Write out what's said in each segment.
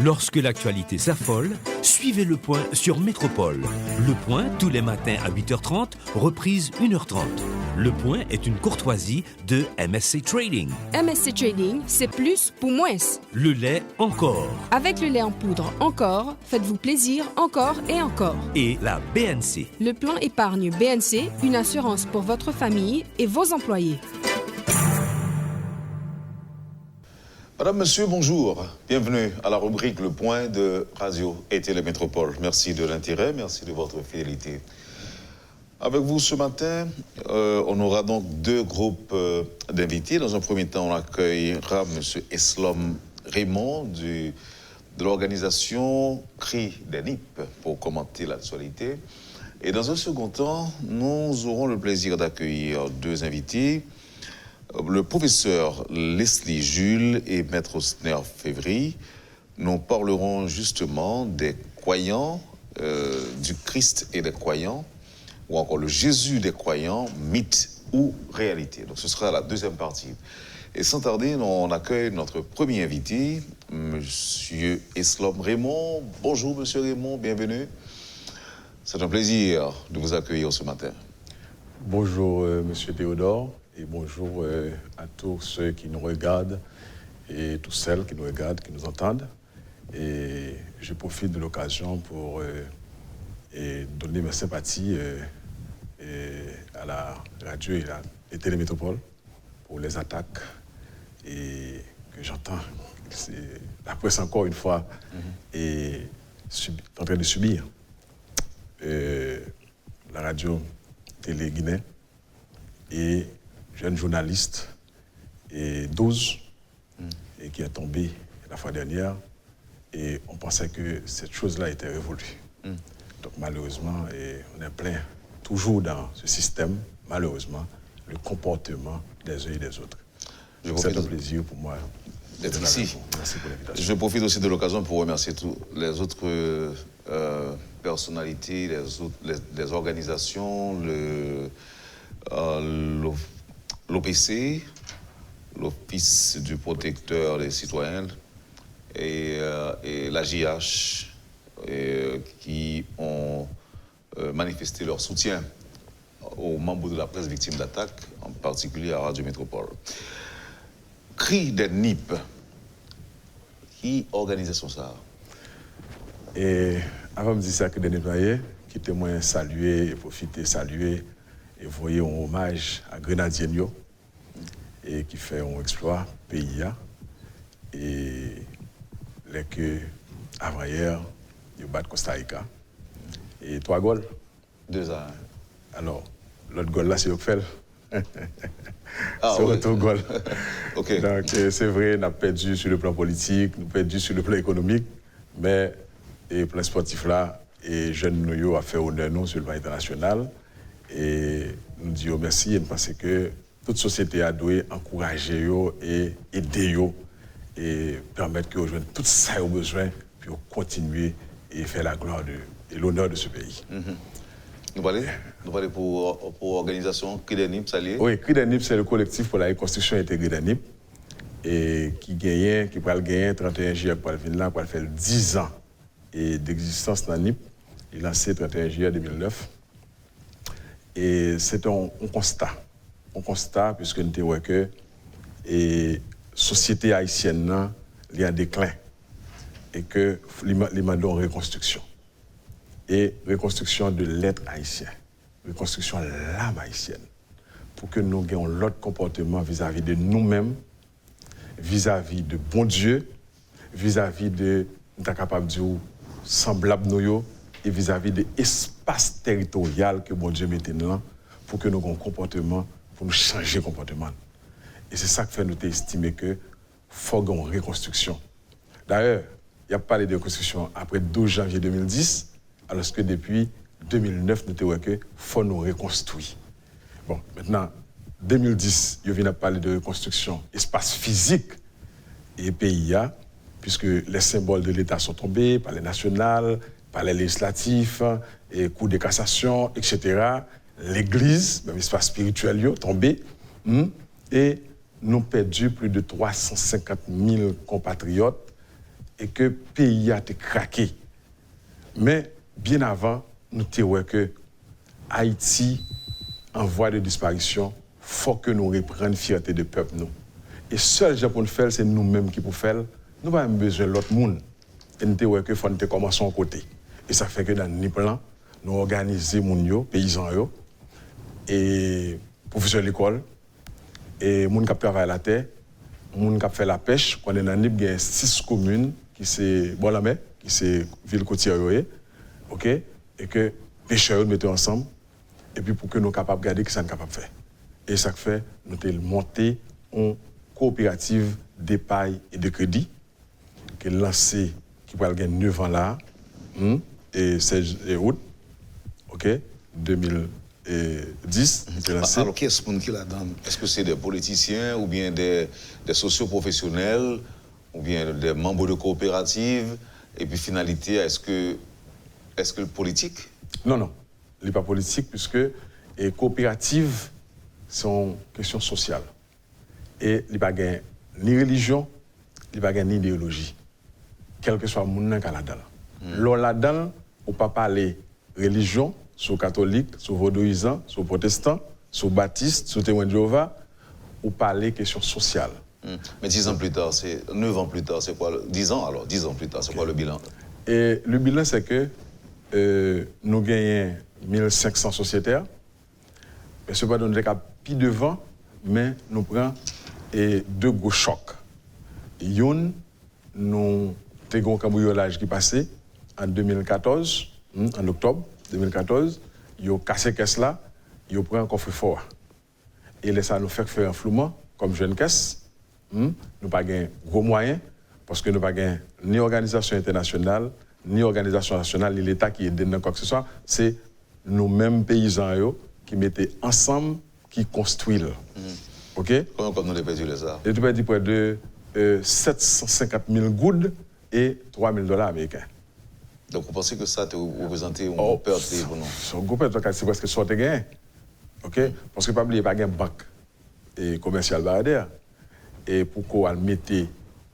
Lorsque l'actualité s'affole, suivez Le Point sur Métropole. Le Point, tous les matins à 8h30, reprise 1h30. Le Point est une courtoisie de MSC Trading. MSC Trading, c'est plus pour moins. Le lait encore. Avec le lait en poudre encore, faites-vous plaisir encore et encore. Et la BNC. Le plan épargne BNC, une assurance pour votre famille et vos employés. Madame, Monsieur, bonjour. Bienvenue à la rubrique Le Point de Radio et Télémétropole. Merci de l'intérêt, merci de votre fidélité. Avec vous ce matin, on aura donc deux groupes d'invités. Dans un premier temps, on accueillera Monsieur Eslom Raymond de l'organisation CRI des NIP pour commenter l'actualité. Et dans un second temps, nous aurons le plaisir d'accueillir deux invités. Le professeur Leslie Jules et Maître Osner Févry. Nous parlerons justement des croyants, du Christ et des croyants, ou encore le Jésus des croyants, mythe ou réalité. Donc ce sera la deuxième partie. Et sans tarder, on accueille notre premier invité, Monsieur Eslom Raymond. Bonjour Monsieur Raymond, bienvenue. C'est un plaisir de vous accueillir ce matin. Bonjour Monsieur Théodore. Et bonjour à tous ceux qui nous regardent et toutes celles qui nous regardent, qui nous entendent. Et je profite de l'occasion pour donner mes sympathies à la radio et à la Télémétropole pour les attaques et que j'entends. C'est la presse encore une fois est en train de subir. La radio Télé Guinée et jeune journaliste, et 12, et qui est tombé la fois dernière, et on pensait que cette chose-là était révolue. Donc malheureusement, on est plein, toujours dans ce système, malheureusement, le comportement des uns et des autres. C'est un plaisir pour moi d'être ici. Merci pour l'invitation. Je profite aussi de l'occasion pour remercier tous les autres personnalités, les organisations, l'OPC, l'Office du protecteur des citoyens et l'AJH qui ont manifesté leur soutien aux membres de la presse victimes d'attaques, en particulier à Radio Métropole. CRI des NIP, qui organisation ça? Et avant de dire ça, que des nettoyés, qui témoignent saluer et profiter, saluer et voyer un hommage à Grenadier Nyo, et qui fait un exploit PIA. Et les que, avant hier, ils battent Costa Rica. Et 3 goals. 2-1. Alors, l'autre goal là, c'est Yopfel. Ah, c'est oui. retour goal. OK. Donc, c'est vrai, on a perdu sur le plan politique, on a perdu sur le plan économique, mais le plan sportif là, et Jeune Noyo a fait honneur nous sur le plan international. Et nous disons merci et nous pensons que toute société a dû encourager et aider et permettre que rejoignent tout ça au besoin pour continuer et faire la gloire et l'honneur de ce pays. Nous parlons pour l'organisation CRI des NIP, ça lié? Oui, CRI des NIP, c'est le collectif pour la reconstruction intégrée des NIP et qui va gagner 31 juillet pour le faire 10 ans d'existence dans NIP. Il a lancé 31 juillet 2009. Et c'est un constat, puisque nous avons vu que la société haïtienne il y a un déclin et que les demandons reconstruction. Et reconstruction de l'être haïtien, reconstruction de l'âme haïtienne, pour que nous ayons l'autre comportement vis-à-vis de nous-mêmes, vis-à-vis de bon Dieu, vis-à-vis de nous sommes capables de dire semblable nous et vis-à-vis de l'espace territorial que bon Dieu mettait là pour que nous ayons un comportement, pour nous changer le comportement. Et c'est ça qui fait nous estimer qu'il faut une reconstruction. D'ailleurs, il y a parlé de reconstruction après 12 janvier 2010, alors que depuis 2009, nous avons dit qu'il faut nous reconstruire. Bon, maintenant, 2010, il vient à parler de reconstruction, espace physique et PIA, puisque les symboles de l'État sont tombés, par les nationales, par les législatifs, et Cour de cassation, etc. L'Église, même espace spirituel, est tombé. Et nous avons perdu plus de 350 000 compatriotes et que le pays a été craqué. Mais bien avant, nous avons que Haïti, en voie de disparition, il faut que nous reprenions fierté de peuple. Nous. Et seul job pour nous faire, c'est nous-mêmes qui pouvons faire. Nous n'avons pas besoin de l'autre monde. Et nous avons que faut commencer à côté. Et ça fait que dans le plan, nous organisons les paysans, et professeurs de l'école, et les gens qui travaillent la terre, les gens qui font la pêche. Quand on est dans NIP, il y a 6 communes qui sont Bon-la-Mer, qui sont ville côtière, ok, et que les pêcheurs mettent ensemble, et puis pour que nous soyons capables de regarder ce qu'ils sont capables de faire. Et ça fait nous avons monté une coopérative d'épargne et de crédit qui est lancée, qui va gagner 9 ans là, et 16 août, ok, 2010. Alors, qui est-ce qui la donne? Est-ce que c'est des politiciens ou bien des socioprofessionnels ou bien des membres de coopératives? Et puis, finalité, est-ce que le politique? Non. Il n'est pas politique puisque les coopératives sont questions sociales. Et il n'y a pas ni religion, il n'y a pas ni idéologie. Quel que soit le monde qui est là-dedans. Là-dedans, on ne peut pas parler religion, sur catholique, sur vaudouisant, sur protestant, sur baptiste, sur témoin de Jéhovah, ou parler questions sociales. Mais 10 ans plus tard, 9 ans plus tard, c'est quoi 10 ans alors, 10 ans plus tard, c'est quoi le bilan? Et le bilan, c'est que nous gagnons 1500 sociétaires. Mais ce n'est pas dans le cas plus devant, mais nous prenons 2 gros chocs. Yon, nous avons un cambriolage qui passait en 2014, en octobre 2014. Ils ont cassé la caisse là, ils ont pris un coffre-fort. Et ça nous fait faire un flouement comme jeune caisse. Nous n'avons pas de gros moyens, parce que nous n'avons pas ni organisation internationale, ni organisation nationale, ni l'État qui aide dans quoi que ce soit. C'est nous-mêmes paysans qui mettaient ensemble, qui construisent. OK? Comment nous avons perdu les arts? Nous avons perdu près de 750 000 gouttes et 3 000 $ américains. Donc vous pensez que ça te représentait une perte pour nous? C'est une perte, c'est presque soit de gain. OK? Parce que pas oublier, pas de banque et commerciale barrière. Et pour qu'on mette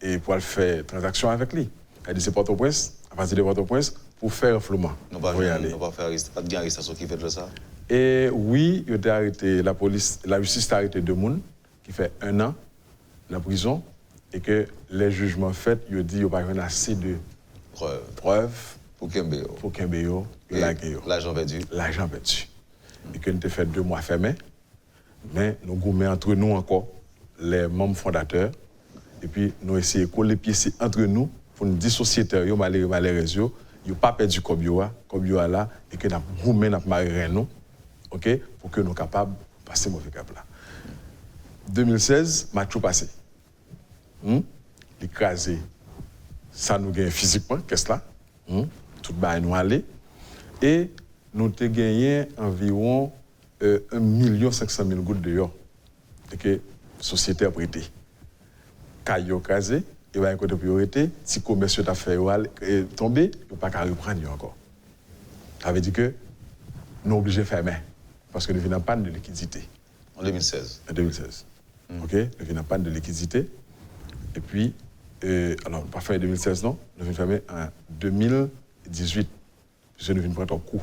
et pour faire transaction avec lui. Elle c'est Port-au-Prince, à partir de Port-au-Prince, pour faire un flouement. Nous pas faire arrestation qui fait de ça? Et oui, il a arrêté, la justice a arrêté 2 personnes qui fait 1 an dans la prison et que les jugements faits, il dit qu'il n'y a pas assez de preuves pour Kembeyo et l'argent perdu. L'argent perdu. Et que nous avons fait 2 mois fermés, mais nous gourmets entre nous encore, les membres fondateurs, et puis nous essayons de coller les pieds entre nous pour nous dissocier, malheureusement, ils n'ont pas perdu comme là, et que nous avons gourmé, nous avons marié nous, okay, pour que nous soyons capables de passer mauvais cap là. 2016, match passé. L'écrasé, ça nous gagne physiquement, qu'est-ce là? Tout le nous aller. Et nous avons gagné environ 1 500 000 gouttes de l'eau. Et que la société a prêté. Caillou crasé, et bien, côté priorité, si le commerce a fait tomber, il ne peut pas reprendre encore. Ça veut dire que nous sommes obligés de fermer. Parce que nous venons en panne de liquidité. En 2016? En 2016. OK? Nous venons en panne de liquidité. Et puis, alors, pas fin 2016, non. Nous venons fermer en 2018. Puisque nous venons prendre un coup.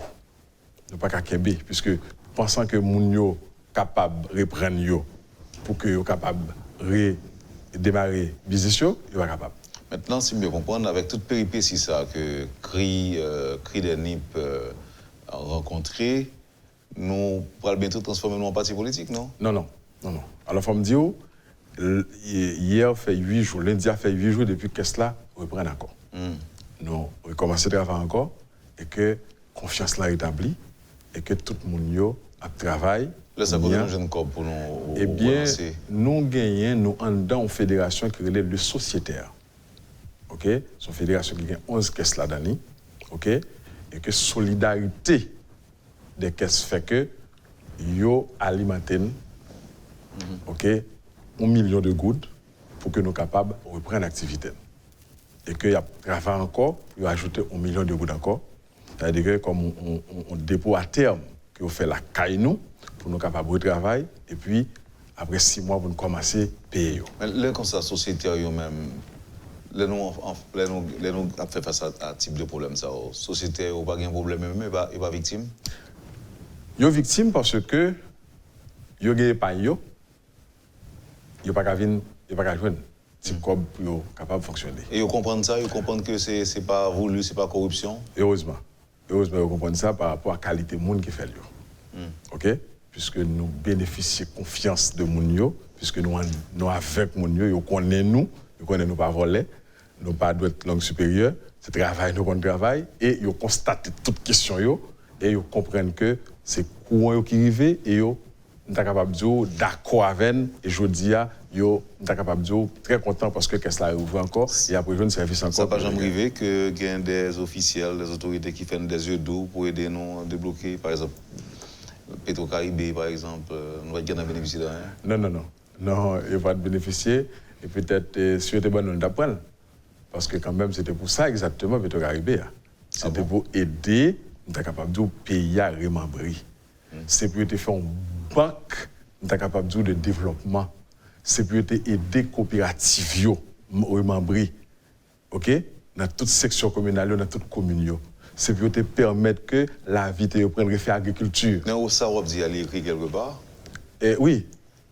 Nous ne pas qu'à Kembe. Puisque, pensant que nous sommes capables de reprendre pour que nous soyons capables de démarrer le business, nous sommes capables. Maintenant, si je comprends, avec toute péripétie ça que CRI des NIP a rencontré, nous pourrons bientôt transformer en parti politique, non? Non. Alors, il faut me dire, hier fait 8 jours, lundi a fait 8 jours depuis que cela reprend encore. Nous recommençons à travailler encore et que confiance là établie et que tout le monde travaille. Là, ça donne un jeune corps pour nous. Eh bien, nous gagnons, nous en une fédération qui relève le sociétaire. OK? C'est une fédération qui gagne 11 caisses là-dedans. OK? Et que solidarité des caisses fait que yo alimentent OK, 1 million de gouttes pour que nous soyons capables de reprendre l'activité. Et qu'il y a travail encore, il y a ajouté 1 million de gouttes encore. C'est-à-dire que comme on dépôt à terme, qu'on fait la caille nous, pour nous capables de travailler, et puis après 6 mois, pour nous commencer à payer. Mais là, comme ça, la société même, les nous a fait face à un type de problème ça. La société n'a pas un problème mais pas victime. Yo victime parce que yo gagne pas yo pas capable joindre type comme pour capable de fonctionner. Et ils comprennent ça, ils comprennent que c'est pas voulu, c'est pas corruption. Heureusement, ils comprennent ça par rapport à la qualité monde qui fait yo. OK? Puisque nous bénéficions de confiance de moun yo, puisque nous avec moun yo connaissent nous pas voler, nous pas d'être langue supérieure, c'est travail nous qu'on travail et ils constatent toutes questions yo et ils comprennent que c'est courant qui arrive et yo nous capable de dire d'accord avec et je dis yo nous capable de dire très content parce que qu'est-ce là ouvre encore et après jeune service encore. Ça pas jamais arrivé que il y a des officiels, des autorités qui font des yeux doux pour aider nous à débloquer par exemple Petro-Caribé par exemple, nous va gagner bénéficier de rien. Non, il va bénéficier et peut-être si c'était bon nous d'apprendre parce que quand même c'était pour ça exactement Petro-Caribé. C'était pour aider nous capable de pays à remembrer. C'est pour te faire une banque nous capable de développement. C'est pour aider coopératives yo remembrer. OK? Dans toute section communale, dans toute commune. C'est pour te permettre que la vie te prenne faire agriculture. Mais ça on dit aller écrit quelque part. Oui,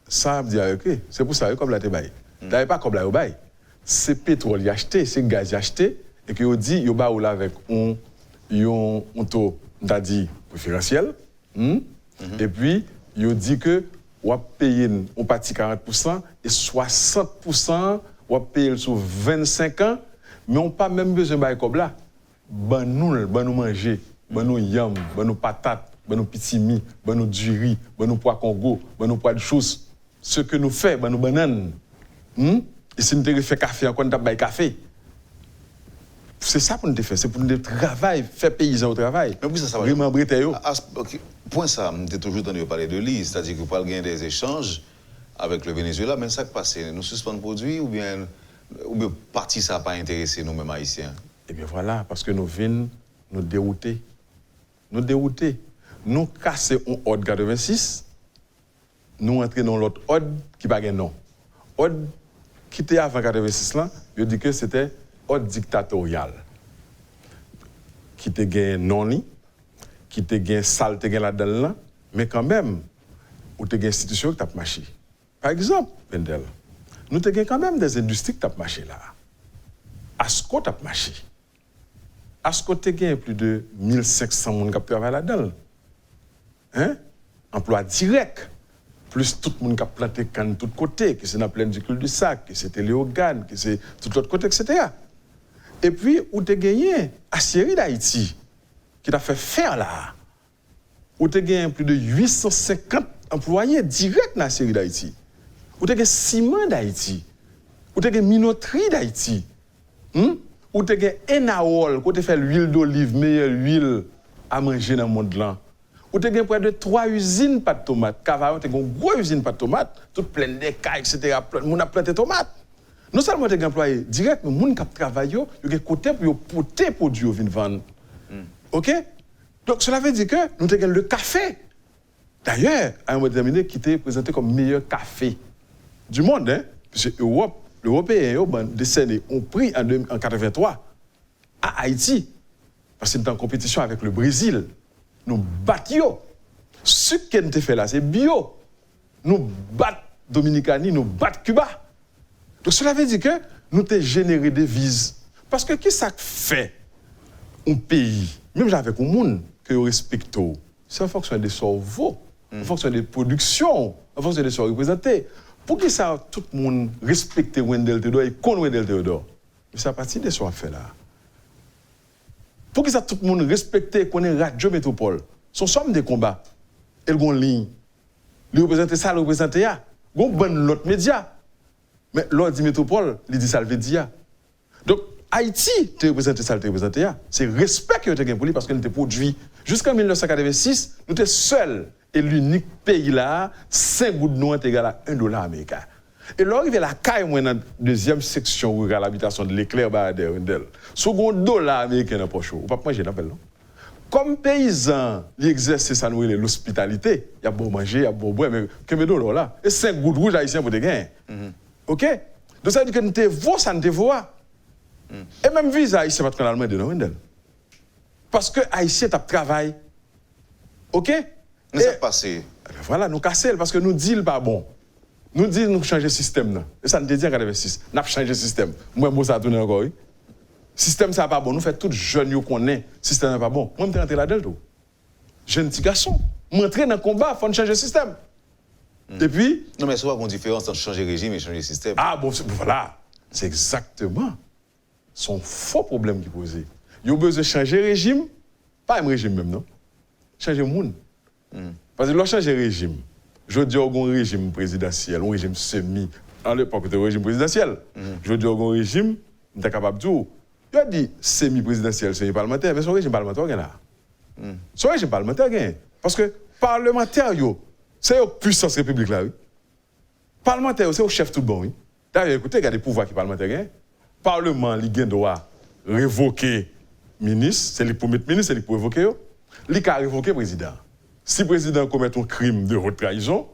ça dit écrit. C'est pour ça comme la te bail. D'ailleurs pas comme la bail. C'est pétrole y acheté, c'est gaz y acheté et que on dit yo ba ou là avec un taux d'adi préférentiel. Et puis yo dit que on payer on parti 40% et 60% on payer sur 25 ans mais on pas même besoin bail comme là. Ban nous manger, ban nous yam, ban nous patates, ban nous petit mi, ban nous du riz, ban nous pois Congo, ban nous pois de choses. Ce que nous fait, ban nous bananes. Et si nous te fait café encore nous t'a bail café. C'est ça pour nous faire, c'est pour nous travailler, faire paysan au travail. Mais ça va. Vraiment briter. OK. Point ça, tu toujours entendu parler de l'île, c'est-à-dire que vous parlez des échanges avec le Venezuela, mais ça qui passe, nous suspendons produits ou bien partie ça pas intéressé nous mêmes haïtiens. Eh bien voilà, parce que nous venons nous dérouter. Nous casser un ordre 86, nous entrons dans l'autre ordre qui n'a pas de nom. Ordre qui était avant 86 là, je dis que c'était ordre dictatorial. Qui te gagne non qui te gagne sale te gagne là-dedans, mais quand même, ou te gagne institution qui t'a marché. Par exemple, Pendel, nous te gagne quand même des industries qui t'a marché là. Asco t'a marché. Asco te gagne plus de 1500 personnes qui travaillent là-dedans. Hein? Emploi direct. Plus tout le monde qui a planté canne de tous côtés, que c'est dans la plaine du cul-de-sac, que c'est Léogane, que c'est tout l'autre côté, etc. Et puis, où tu as gagné Aciérie d'Haïti, qui t'a fait faire là, où tu as gagné plus de 850 employés directs dans Aciérie d'Haïti, où tu as gagné Ciment d'Haïti, où tu as gagné Minoterie d'Haïti, où tu as gagné Enaol, où tu as fait l'huile d'olive, meilleure huile à manger dans le monde là. Où tu as près de 3 usines pas de tomates. Cavaillon, tu as une grosse usine pas de tomates, toute pleine d'écailles, etc. On a planté tomates. Non seulement tu as employé direct, mais les gens qui travaillent, ils ont côté pour porter les produits qu'ils vendre. OK? Donc cela veut dire que nous avons le café. D'ailleurs, à un moment déterminé, qui était présenté comme meilleur café du monde. Hein? Parce que l'Européen a décerné un prix en 1983 à Haïti. Parce que nous sommes en compétition avec le Brésil. Nous battons. Ce qu'on a fait là, c'est bio. Nous battons Dominicanie, nous battons Cuba. Donc cela veut dire que nous avons généré des devises. Parce que qu'est-ce que ça fait un pays, même avec un monde que nous respectons, c'est en fonction des cerveaux, en fonction des productions, en fonction des soins représentés. Pour que ça, tout le monde respecte Wendell Theodore et connaît Wendell Theodore. C'est à partir de ce qu'on fait là. Pour que ça, tout le monde respecte, connaît Radio Métropole. Son somme de combat, elle a une ligne. Il représente ça, il représente ça. Il y a un autre média. Mais l'autre dit Métropole, il dit ça le média. Donc, Haïti, tu représentes ça, tu représentes ça. C'est respect que tu as pour lui parce qu'il était produit. Jusqu'en 1986, nous étions seuls et l'unique pays là, 5 gouttes de noix égal à $1 américain. Et là, il y a la caille, moi, dans la deuxième section où il y a l'habitation de l'éclair Baradère, second $1 américain dans le poche. On ne peut pas manger, non? Comme paysan, il exerce ça, l'hospitalité. Il y a beau manger, il y a beau boire, mais que me $, là. Et 5 gouttes rouges haïtiens pour te gagner. OK? Donc ça veut dire que nous te vaut, ça ne te vaut pas. Et même visa, Haïtien, pas de allemand de Wendel. Parce que Haïtien, tu travail. OK? Mais ça passé. Voilà, nous casser parce que nous disons pas bon. Nous disons nous changer le système. Là. Et ça nous dit en 86. Nous avons changé le système. Moi, je ça tourne encore. Oui. Système, ça pas bon. Nous faisons tout jeunes qui connaissent. Le système n'est pas bon. Moi, je suis rentré là-dedans. Jeune petit garçon. Je suis entré dans le combat, il faut changer le système. Et puis. Non, mais c'est pas une différence entre changer le régime et changer le système. Ah, bon, voilà. C'est exactement son faux problème qui posait. Il a besoin de changer le régime, pas un régime même, non? Changer le monde. Parce que lorsque changer le régime, je dis qu'il y a un régime présidentiel, un régime semi, à l'époque, c'était un régime présidentiel. Je dis qu'il y a un régime, on est capable de dire, il a dit semi-présidentiel, semi-parlementaire, mais son régime parlementaire, il y a là. Son régime parlementaire, il y a. Parce que parlementaire, c'est une puissance république là, oui. Parlementaire, c'est au chef tout bon, oui. D'ailleurs, écoutez, il y a des pouvoirs qui parlementaires, il y a. Parlement, il a droit révoquer ministre, c'est lui pour mettre ministre, c'est lui pour révoquer. Il a révoqué le président. Si le président commet un crime de haute trahison,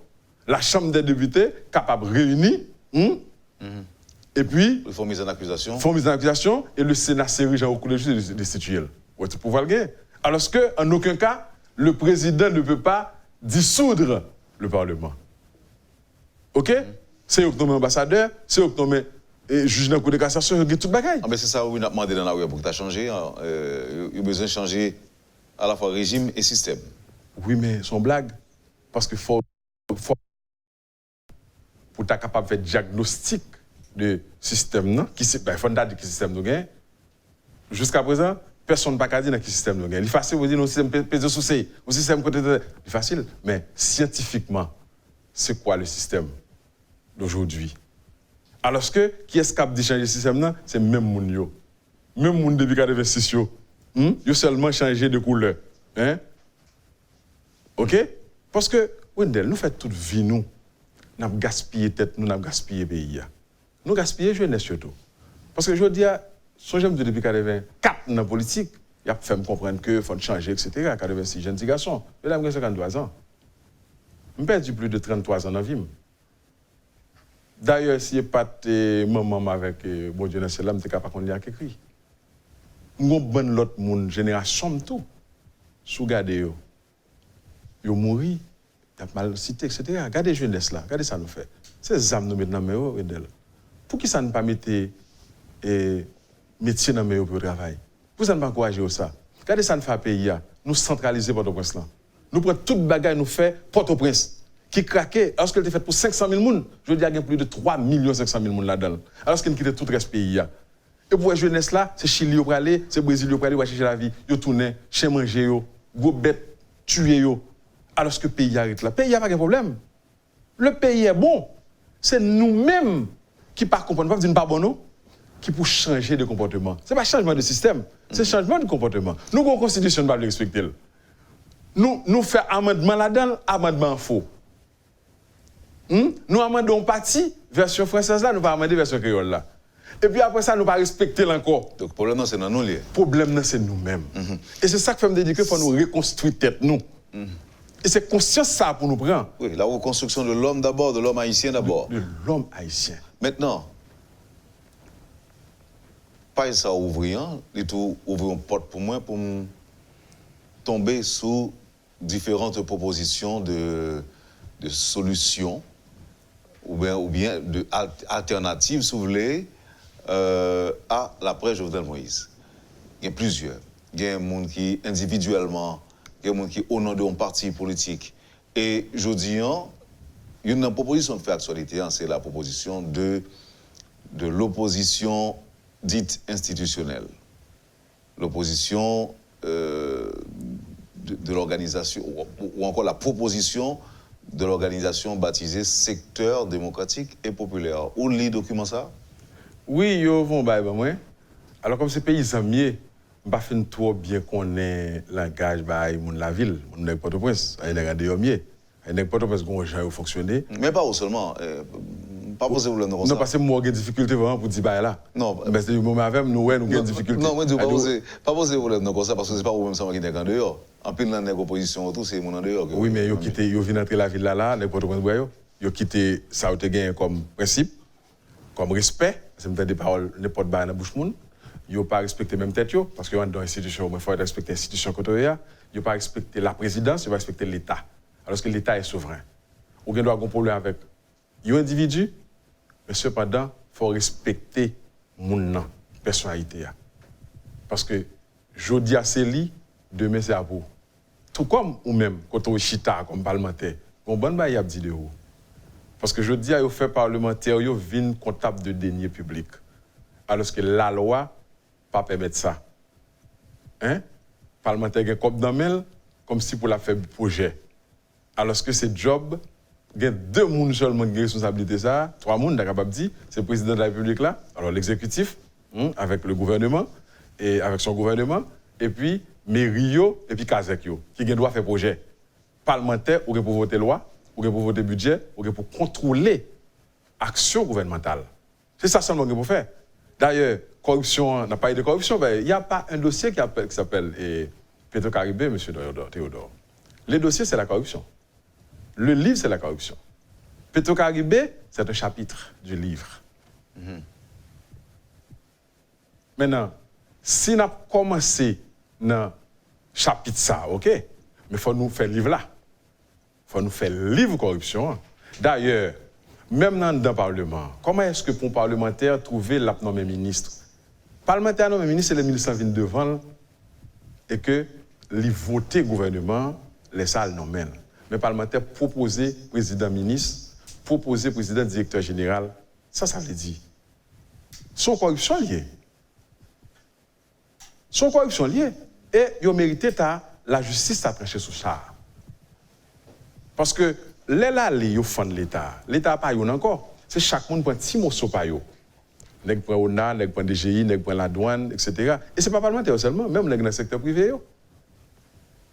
la Chambre des députés est capable de réunir, et puis. Il faut mise en accusation. Il faut mise en accusation, et le Sénat s'érige en recours de justice et destituer. Ouais, tu pouvoir le gagner. Alors qu'en aucun cas, le président ne peut pas dissoudre le Parlement. OK? C'est eux qui nomment ambassadeur, c'est eux qui nomment juge dans la Cour de cassation, il y a tout le bagage. Ah, mais c'est ça où on a demandé dans la rue pour que tu as changé. Il y a besoin de changer à la fois régime et système. Oui, mais c'est une blague. Parce qu'il faut pour être capable de faire diagnostic de système, il faut dire que le système nous gagne. Jusqu'à présent, personne n'a pas dit dans quel système nous gagne. Il est facile de dire que le système pèse sous le système côté de. C'est facile. Mais scientifiquement, c'est quoi le système d'aujourd'hui? Alors que, qui est capable de changer le système? C'est même moun yo. Même moun depuis 86 yo. Yo seulement changé de couleur. Hein? OK? Parce que, Wendel, nous faisons toute vie, nous avons gaspillé tête, nous avons gaspillé pays. Nous gaspillons jeunesse surtout. Parce que je dis, si j'aime depuis 84 dans la politique, il a fait me comprendre qu'il faut changer, etc. 86 jeunes garçons. Je suis 53 ans. Je perdu plus de 33 ans dans la vie. D'ailleurs, si je n'ai pas maman avec bon Dieu, je ne suis pas capable de écrire. Nous avons l'autre monde, génération, tout. Si vous regardez, ils mourent, ils ont mal cité, etc. Regardez la jeunesse là, regardez ça nous fait. C'est les âmes nous mettent dans le main. Pour qui ça ne pas mettre métier dans le main pour le travail? Pour ça ne pas encourager ça? Regardez ça nous fait à pays, nous centraliser Port-au-Prince là. Nous prenons toute bagaille, nous fait Port-au-Prince. Qui craquait, alors qu'elle était faite pour 500 000 personnes, je veux dire, il y a plus de 3 500 000 personnes là-dedans. Alors qu'elle quittait tout le reste du pays. Et pour la jeunesse là, c'est Chili qui aller, c'est Brésil qui aller, chercher la vie, ils tournent, chez manger, go bête, tuer. Alors que le pays arrête là. Le pays n'a pas de problème. Le pays est bon. C'est nous-mêmes qui ne comprenons pas, pas bon, qui pour changer de comportement. Ce n'est pas changement de système, c'est changement de comportement. Nous, la Constitution ne va pas le respecter. Nous faisons amendement là-dedans, amendement faux. Nous amendons parti, version française là, nous pas amender version créole là. Et puis après ça, nous pas respecter encore. Donc le problème, c'est dans nous. Le problème, c'est nous-mêmes. Et c'est ça que fait me dire qu'il faut nous reconstruire tête, nous. Et c'est conscience ça pour nous prendre. Oui, la reconstruction de l'homme d'abord, de l'homme haïtien d'abord. De l'homme haïtien. Maintenant, pas ça ouvrir, il tout ouvrir une porte pour moi pour tomber sous différentes propositions de solutions ou bien de alternatives, si vous voulez, à l'après Jovenel Moïse. Il y a plusieurs. Il y a un monde qui, individuellement, il y a un monde qui, au nom d'un parti politique. Et je dis, il y a une proposition de faire actualité, c'est la proposition de l'opposition dite institutionnelle. L'opposition de l'organisation, ou encore la proposition de l'organisation baptisée Secteur démocratique et populaire. Où lit document ça? Oui, yo vont moi. Alors comme c'est pays amis, je ne sais pas trop bien qu'on ait le langage de la ville, de Port-au-Prince, il y a des hommiers. Il y a Port-au-Prince qui ont fonctionné. Mais pas seulement. Pas poser problème comme ça. Non, parce que moi, j'ai des difficultés vraiment pour dire bah là. Non. Mais c'est le moment avec nous, avons des difficultés. Non, moi, je ne pas poser problème comme ça, parce que ce n'est pas problème ça qui est en dehors. En plus, dans l'opposition, tout, c'est mon en dehors. Oui, mais ils viennent entrer la ville là, les Port-au-Prince, ils ont quitté ça, ils ont gagné comme principe, comme respect, c'est des paroles, n'importe quoi dans la bouche. ils n'ont pas respecté même tête, parce que dans l'institution, il faut respecter l'institution côté, ils n'ont pas respecté la présidence, ils n'ont pas respecté l'État. Alors que l'État est souverain. Ou bien doit avoir un problème avec un individu, mais cependant, il faut respecter mon personnalité. Parce que je dis à Célie, demain c'est à vous. Tout comme ou même, quand on est chita comme parlementaire, on bon bail a dit de vous. Parce que je dis à vous fait parlementaire, vous viennent comptable de deniers publics. Alors que la loi pas permettre ça. Hein? Parlementaire a un cop dans mail comme si pour la faire projet. Alors que c'est job, il y a 2 personnes seulement qui ont responsabilité ça, 3 personnes, capable de dire, c'est le président de la République là, alors l'exécutif, avec le gouvernement, et avec son gouvernement, et puis Mério, et puis Kazek, qui doit faire projet. Parlementaire, ou pour voter loi, ou pour voter budget, ou pour contrôler l'action gouvernementale. C'est ça seulement qu'il faut faire. D'ailleurs, corruption, on n'a pas eu de corruption, il n'y a pas un dossier qui s'appelle Petro-Caribé, M. Théodore. Le dossier, c'est la corruption. Le livre, c'est la corruption. Petro-Caribé, c'est un chapitre du livre. Maintenant, si on a commencé dans le chapitre ça, ok, mais il faut nous faire le livre là. Il faut nous faire le livre corruption. D'ailleurs, même dans le Parlement, comment est-ce que pour un parlementaire trouver la nommé ministre? Parlementaire nommé ministre, c'est le ministre qui vient devant et que les voter gouvernement, les salles nomment. Mais parlementaire proposer président ministre, proposer président directeur général, ça veut dire. Son corruption liée. Son corruption liée. Et ils ont mérité la justice à trancher sur ça. Parce que les là, ils font l'État. L'État n'a pas eu encore. C'est chaque monde qui prend 6 morceaux par eux. Nèg prend ONA, nèg prend DGI, nèg prend la douane, etc. Et ce n'est pas parlementaire seulement, même dans le secteur privé.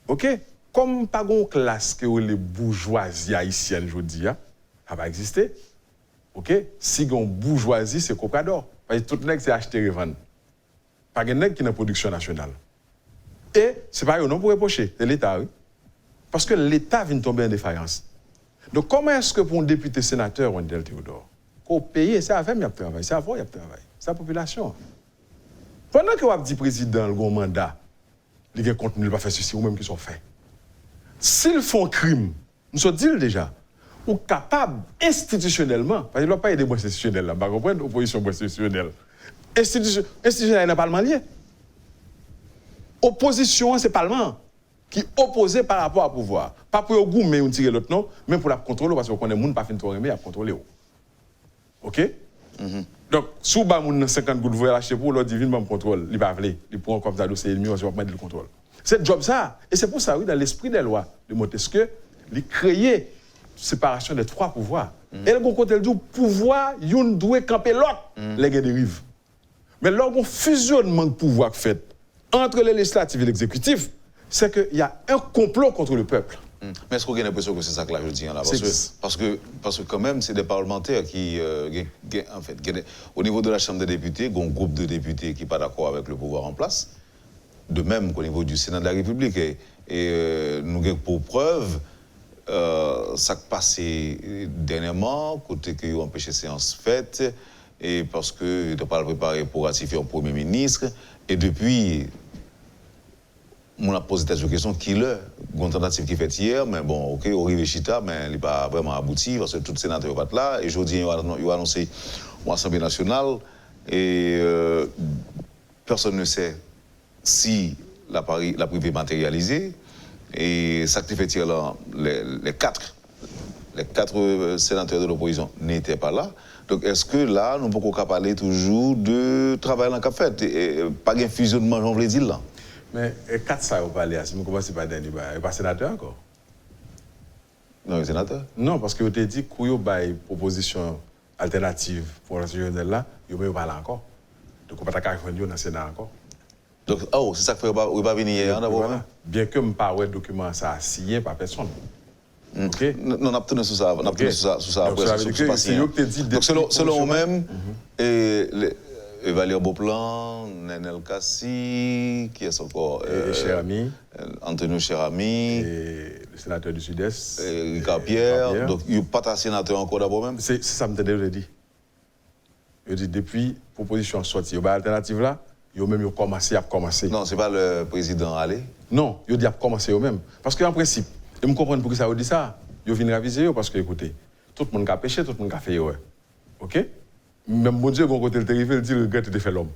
OK? Comme pas une classe que les bourgeoisie haïtienne, je dis, ça va exister. OK? Si une bourgeoisie, c'est cocador. Parce que tout le monde c'est acheter et vendre. Pas de nèg qui est en production nationale. Et ce n'est pas eux non pour reprocher, c'est l'État. Oui? Parce que l'État vient tomber en défaillance. Donc, comment est-ce que pour un député sénateur, Wendell Théodore, qu'au pays, c'est avec lui qui travaille, c'est avant qu'il travaille, c'est la population. Pendant que vous avez dit président, le grand mandat, les gens continuent de ne pas faire ceci, ou même qu'ils sont faits. S'ils font crime, nous sommes dit déjà, ou capables institutionnellement, parce qu'il ne doit pas y avoir des institutionnels là, vous comprenez, opposition institutionnelle. Institutionnel n'est pas le lié. Opposition, c'est le Parlement qui est opposé par rapport au pouvoir. Pas pour le goût, mais on tire l'autre non, mais pour la contrôler, parce qu'on connaît les gens qui pas fin de mais à contrôler. OK? Donc, si vous avez 50 gouttes, vous achetez pour l'autre divine, vous contrôle. Il va voler. Il prend comme ça, c'est ennemi, on va mettre le contrôle. C'est le job ça. Et c'est pour ça, oui, dans l'esprit des lois de Montesquieu, il créer séparation des 3 pouvoirs. Et le côté, il dit, pouvoir, il doit camper l'autre, les gars dérivent. Mais lorsqu'on fusionnement de pouvoir fait entre le législatif et l'exécutif, c'est qu'il y a un complot contre le peuple. Mais est-ce qu'on a l'impression que c'est ça que là je dis là parce que quand même, c'est des parlementaires qui, en fait, au niveau de la Chambre des députés, il y a un groupe de députés qui n'est pas d'accord avec le pouvoir en place, de même qu'au niveau du Sénat de la République. Et nous avons pour preuve ça qui passé dernièrement, côté qu'ils ont empêché séance faite, et parce qu'ils n'ont pas préparé pour ratifier un Premier ministre, et depuis. On a posé cette question qui est une tentative qui fait hier, mais bon, ok, au Chita, mais il n'est pas vraiment abouti parce que tout le sénateur n'est pas là. Et aujourd'hui, il a annoncé l'Assemblée nationale et personne ne sait si la privée est matérialisée. Et ça qui fait hier, les quatre sénateurs de l'opposition n'étaient pas là. Donc, est-ce que là, nous pouvons parler toujours de travail en cap fait et pas de fusionnement, j'en voulais dire là? Mais 4 ça, vous parlez, si vous commencez par dernier, il n'est pas sénateur encore. Non, sénateur? Non, parce que vous avez dit que vous avez une proposition alternative pour la société là, vous ne parlez pas encore. Donc, vous ne pouvez pas faire dans le Sénat encore. Donc, c'est ça que vous ne pouvez pas venir hier d'abord. Bien que je ne parle pas de document ça signé par personne. OK? Non, on a obtenu sur ça. On a obtenu sur ça après. C'est eux qui te dit. Donc, selon eux-mêmes, Valérie Beauplan, Nenel Kassi, qui est encore cher ami. Antonio Cherami. Et le sénateur du Sud-Est. Ricard Pierre. Donc, il n'y a pas de sénateur encore d'abord même. C'est ça que je te dis. Je dis, depuis la proposition sortie, il y a une alternative là, Yo même yo commencé à commencer. Non, c'est pas le président allé. Non, yo dit à commencer eux même parce que en principe, je me comprends pourquoi ça dit ça. Yo viennent réviser parce que écoutez, tout le monde a péché, tout le monde a fait erreur. OK? Même bon Dieu, bon côté le terrible, il dit regrette de faire l'homme.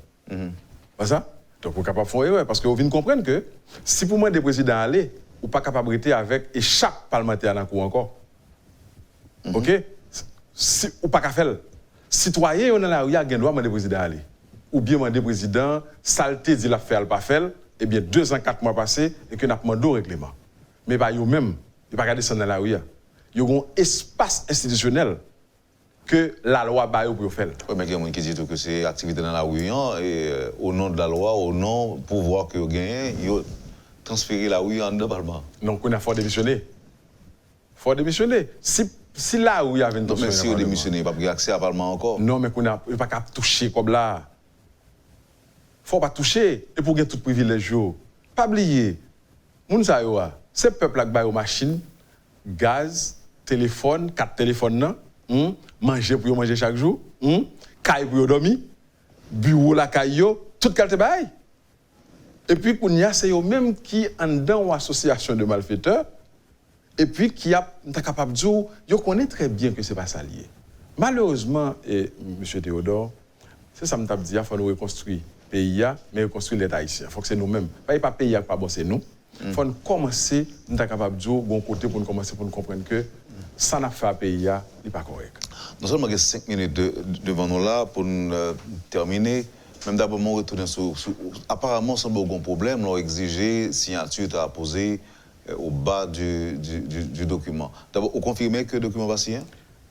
Pas ça? Donc vous êtes capable de faire erreur parce que vous venez comprendre que si pour moi des présidents aller, ou pas capable de rester avec et chaque parlementaire dans le coup encore. OK? Si ou pas qu'à faire. Citoyen on dans la rue, il y a droit demander président aller. Ou bien demander président saleté dit la faire pas faire, et bien 2 ans 4 mois passés et que n'a demandé au règlement. Mais pas yo même, il pas descendre dans la rue. Yo un espace institutionnel que la loi ba yo pour faire. Oui, mais il y a des gens qui disent que c'est activité dans la rue et au nom de la loi, au nom du pouvoir que vous gagnez, ils transférer la rue en Parlement. Donc on a fort démissionner. Faut démissionner. Si là où il y avait une non, mais si vous démissionnez, pas accès à Parlement encore. Non, mais qu'on n'a pas qu'à toucher comme là. Faut pas toucher et pour gagner tout privilège. Pas oublier. Moun sa yo a, c'est peuple qui ba yo machine, gaz, téléphone, 4 téléphones nan, manger pour yo manger chaque jour, caille pour yo dormir, bureau la caille yo, toute qualité bail. Et puis qu'on y a c'est yo même qui en dans une association de malfaiteurs et puis qui a capable de dire yo connaît très bien que c'est pas ça lié. Malheureusement monsieur Théodore, c'est ça me t'a dit il faut nous reconstruire pays mais reconstruire l'État haïtien. Faut que c'est nous-mêmes. Pas pays qui pas bon c'est nous. Faut nous commencer nous t'a capable de dire bon côté pour nous commencer pour nous comprendre que ça n'a fait à pays n'est pas correct. Nous seulement 5 minutes devant nous là pour nous terminer. Même d'abord, on retourne sur apparemment, c'est un bon problème. On a exigé signature à poser au bas du document. D'abord, vous confirmez que le document va signer?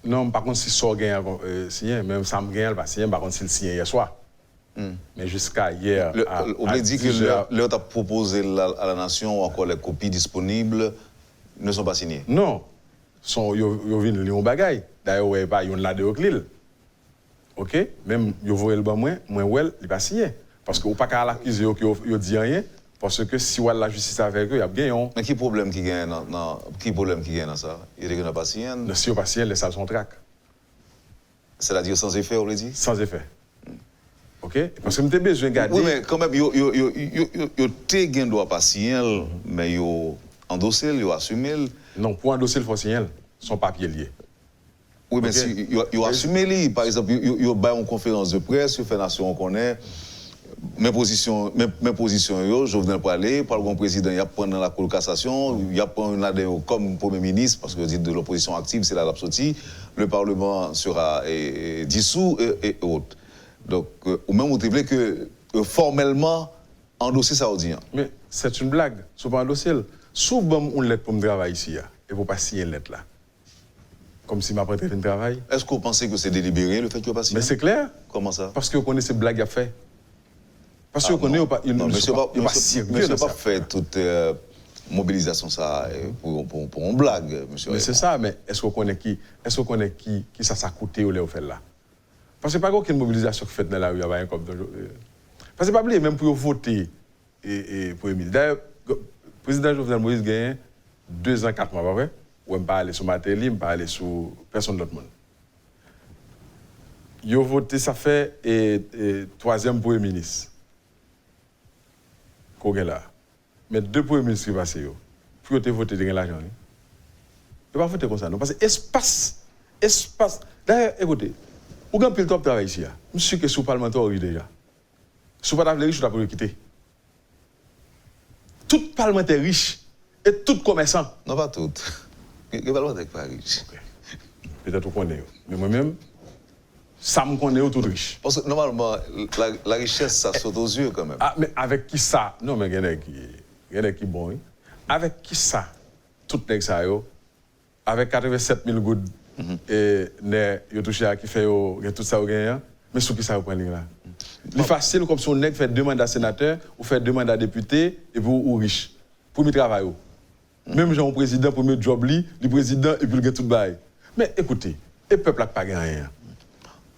Non, par contre, si ça gagne signé, même ça me gagne, va signer, par contre, s'il signe hier soir. Mais jusqu'à hier. On a dit que l'autre a proposé à la nation ou encore les copies disponibles ne sont pas signées? Non. Ils viennent lire un bagage. D'ailleurs, ils ont là de Oclil. OK? Même, ils voient le bas moins, il n'est pas signé. Parce que vous ne pouvez pas l'accuser qu'ils dit rien. Parce que si vous avez la justice avec eux, il y a bien. Mais quel problème qui gagne dans ça? Il n'y a pas signé? Si vous pas signé, les salles sont trac. C'est-à-dire sans effet, on le dit? Sans effet. OK? Parce que vous avez besoin de garder. Oui, mais quand même, vous avez droit pas signer, mais vous endossé, vous assumé. Non, pour endosser, il faut signer son papier lié. Oui, mais si vous assumez, par exemple, vous avez une conférence de presse, vous faites nation, on connaît. Mes positions, je venais pour aller, par le président, il y a prendre dans la Cour de cassation, il y a prendre l'ADO comme Premier ministre, parce que vous dites de l'opposition active, c'est la lapsotie, le Parlement sera dissous et autres. Donc, ou même vous trouvez que formellement, endosser ça dit. Mais c'est une blague, si vous pas endosser. Si vous avez une lettre pour me travailler ici, et vous pas signer une lettre là, comme si ma prête fait un travail. Est-ce que vous pensez que c'est délibéré le fait que vous pas signé? Mais c'est clair. Comment ça? Parce que vous connaissez ces blagues à faire. Parce que vous connaissez pas. Non, monsieur pas fait toute mobilisation ça pour une blague, monsieur. Mais c'est ça, mais est-ce que vous connaissez qui ça a coûté ou fait là? Parce que pas aucune mobilisation qui fait dans la rue avant comme parce que pas oublier même pour voter pour Émile. D'ailleurs, le président Jovenel Moïse gagne 2 ans 4 mois pas vrai? Ou pas aller sur Matéli, je ne pas aller sur personne d'autre monde. Ils ont voté, ça fait 3e Premier ministre. Là. Mais 2 premiers ministres qui passent, pour voter de l'argent. Ils ne pas voter comme ça. Non? Parce que espace. D'ailleurs, écoutez, vous avez un top travail ici. Je suis que sous parlementaire déjà. Si vous n'avez pas riche, vous n'avez pas quitter. Tout parlementaire riche et tout commerçant. Non, pas tout. Il n'y a pas le droit d'être riche. Peut-être vous connaissez. Mais moi-même, ça me connaît tout riche. Parce que normalement, la richesse, ça saute aux yeux quand même. Ah, mais avec qui ça? Non, mais il y en a qui bon. Avec qui ça? Tout le ça, avec 87 000 gouttes, et vous touchez à qui fait tout ça, mais sous qui ça vous prenez là? C'est facile comme si on fait 2 mandats sénateurs, ou fait 2 mandats députés, et vous riche. Pour me travailler. Même Jean président, premier job, le président, et puis le gars tout bail. Mais écoutez, le peuple n'a pas gagné rien.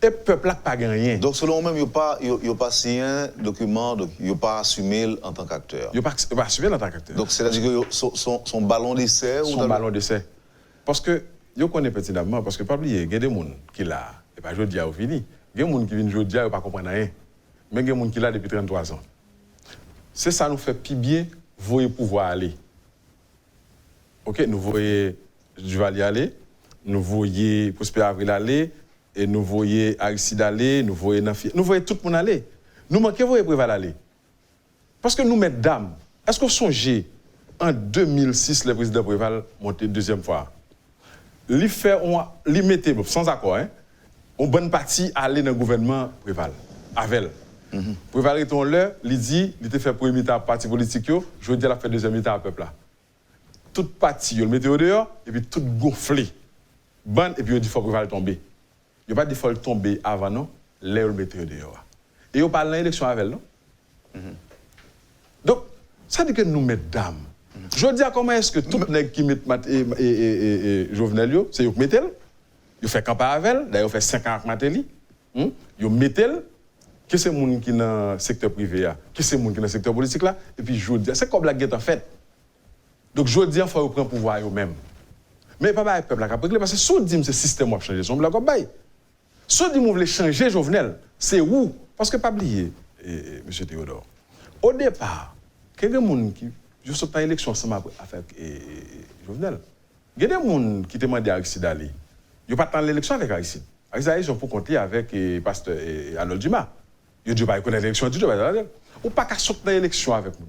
Le peuple n'a pas gagné rien. Donc, selon vous-même, il n'y a pas signé un document, il n'y a pas assumé en tant qu'acteur. Il n'y a pas assumé en tant qu'acteur. Donc, c'est-à-dire que son ballon d'essai Son ballon d'essai. Parce que, je connais pertinemment, parce que, pas oublier, il y a des gens qui là, et pas je dis à fini, il y a des gens qui viennent je dis à ne pas comprendre rien. mais il y a des gens qui sont là depuis 33 ans. C'est ça nous fait plus bien, voyez pouvoir aller. OK, nous voyons Duvalier aller, nous voyons Prosper Avril aller, et nous voyons Aristide aller, nous voyons Nafi, nous voyons tout le monde aller. Nous manquons voyez Préval aller. Parce que nous, mesdames, est-ce que vous songez, en 2006, le président Préval monté deuxième fois? Il mettait, sans accord, une bonne partie aller dans le gouvernement Préval, avec elle. Préval est là, il dit, il était fait premier mi-temps parti politique, je dis, il a fait deuxième mi-temps à peuple là. Toute partie, il le mettait au dehors, et puis tout gonflé. Bon, et puis il dit, il faut Préval tomber. Il n'y a pas dit, il faut tomber avant, non? Là, il le mettait au dehors. Et il parle de l'élection avec elle, non? Donc, ça dit que nous, mesdames, je veux dire, comment est-ce que tout le monde qui met Jovenel, c'est eux qui mettent elle, ils font campagne avec elle, d'ailleurs, ils font 5 ans avec Matéli, ils mettent elle, qui c'est les gens qui sont dans le secteur privé, qui c'est les gens qui sont dans le secteur politique, là, et puis je veux dire, c'est comme la guerre en fait. Donc, je veux dire, il faut prendre le pouvoir eux-mêmes. Mais pas le peuple, parce que si on dit que ce système va changer, son blague, si on dit que vous voulez changer Jovenel, c'est où? Parce que pas oublier, M. Théodore, au départ, il y a des gens qui je suis pas élection ensemble avec Jovenel. Il y a des gens qui demandent à Aristide d'aller. Ils n'ont pas tant l'élection avec Aristide. Aristide, ils sont pour compter avec le pasteur Arnold Dumas. Ils disent pas connaître l'élection du tout. Ou pas qu'à sortir l'élection avec nous.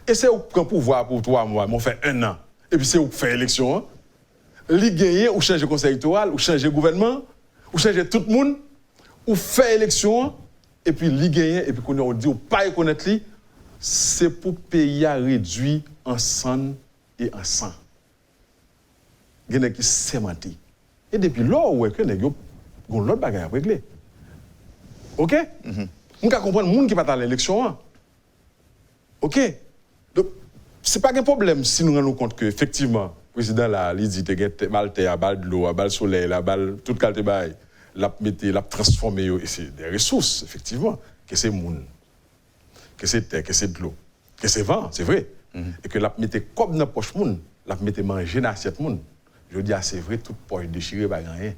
Et c'est où prend pouvoir pour 3 mois, on fait 1 an. Et puis c'est où fait l'élection. Li gagner ou changer le conseil électoral, ou changer le gouvernement, ou changer tout le monde, ou faire élection, et puis li gagner, et puis qu'on on dit ou pas reconnaître lui. C'est pour payer à réduire en sang et en sang. Il y a des gens qui sémentent. Et depuis là, il y a des gens qui ont l'autre bagage à régler. OK? On peut comprendre les gens qui ne sont pas dans l'élection. OK? Donc, ce n'est pas un problème si nous nous rendons compte qu'effectivement, le président là, il dit qu'il y a des balles de terre, balles de l'eau, balles de soleil, balles de toute qualité, il a transformé, et c'est des ressources, effectivement, que c'est le monde. Que c'est terre, que c'est de l'eau, que c'est vent, c'est vrai. Et que la mette comme dans la poche monde, la mette manger dans l'assiette monde. Je dis, c'est vrai, toute poche déchirée, pas rien.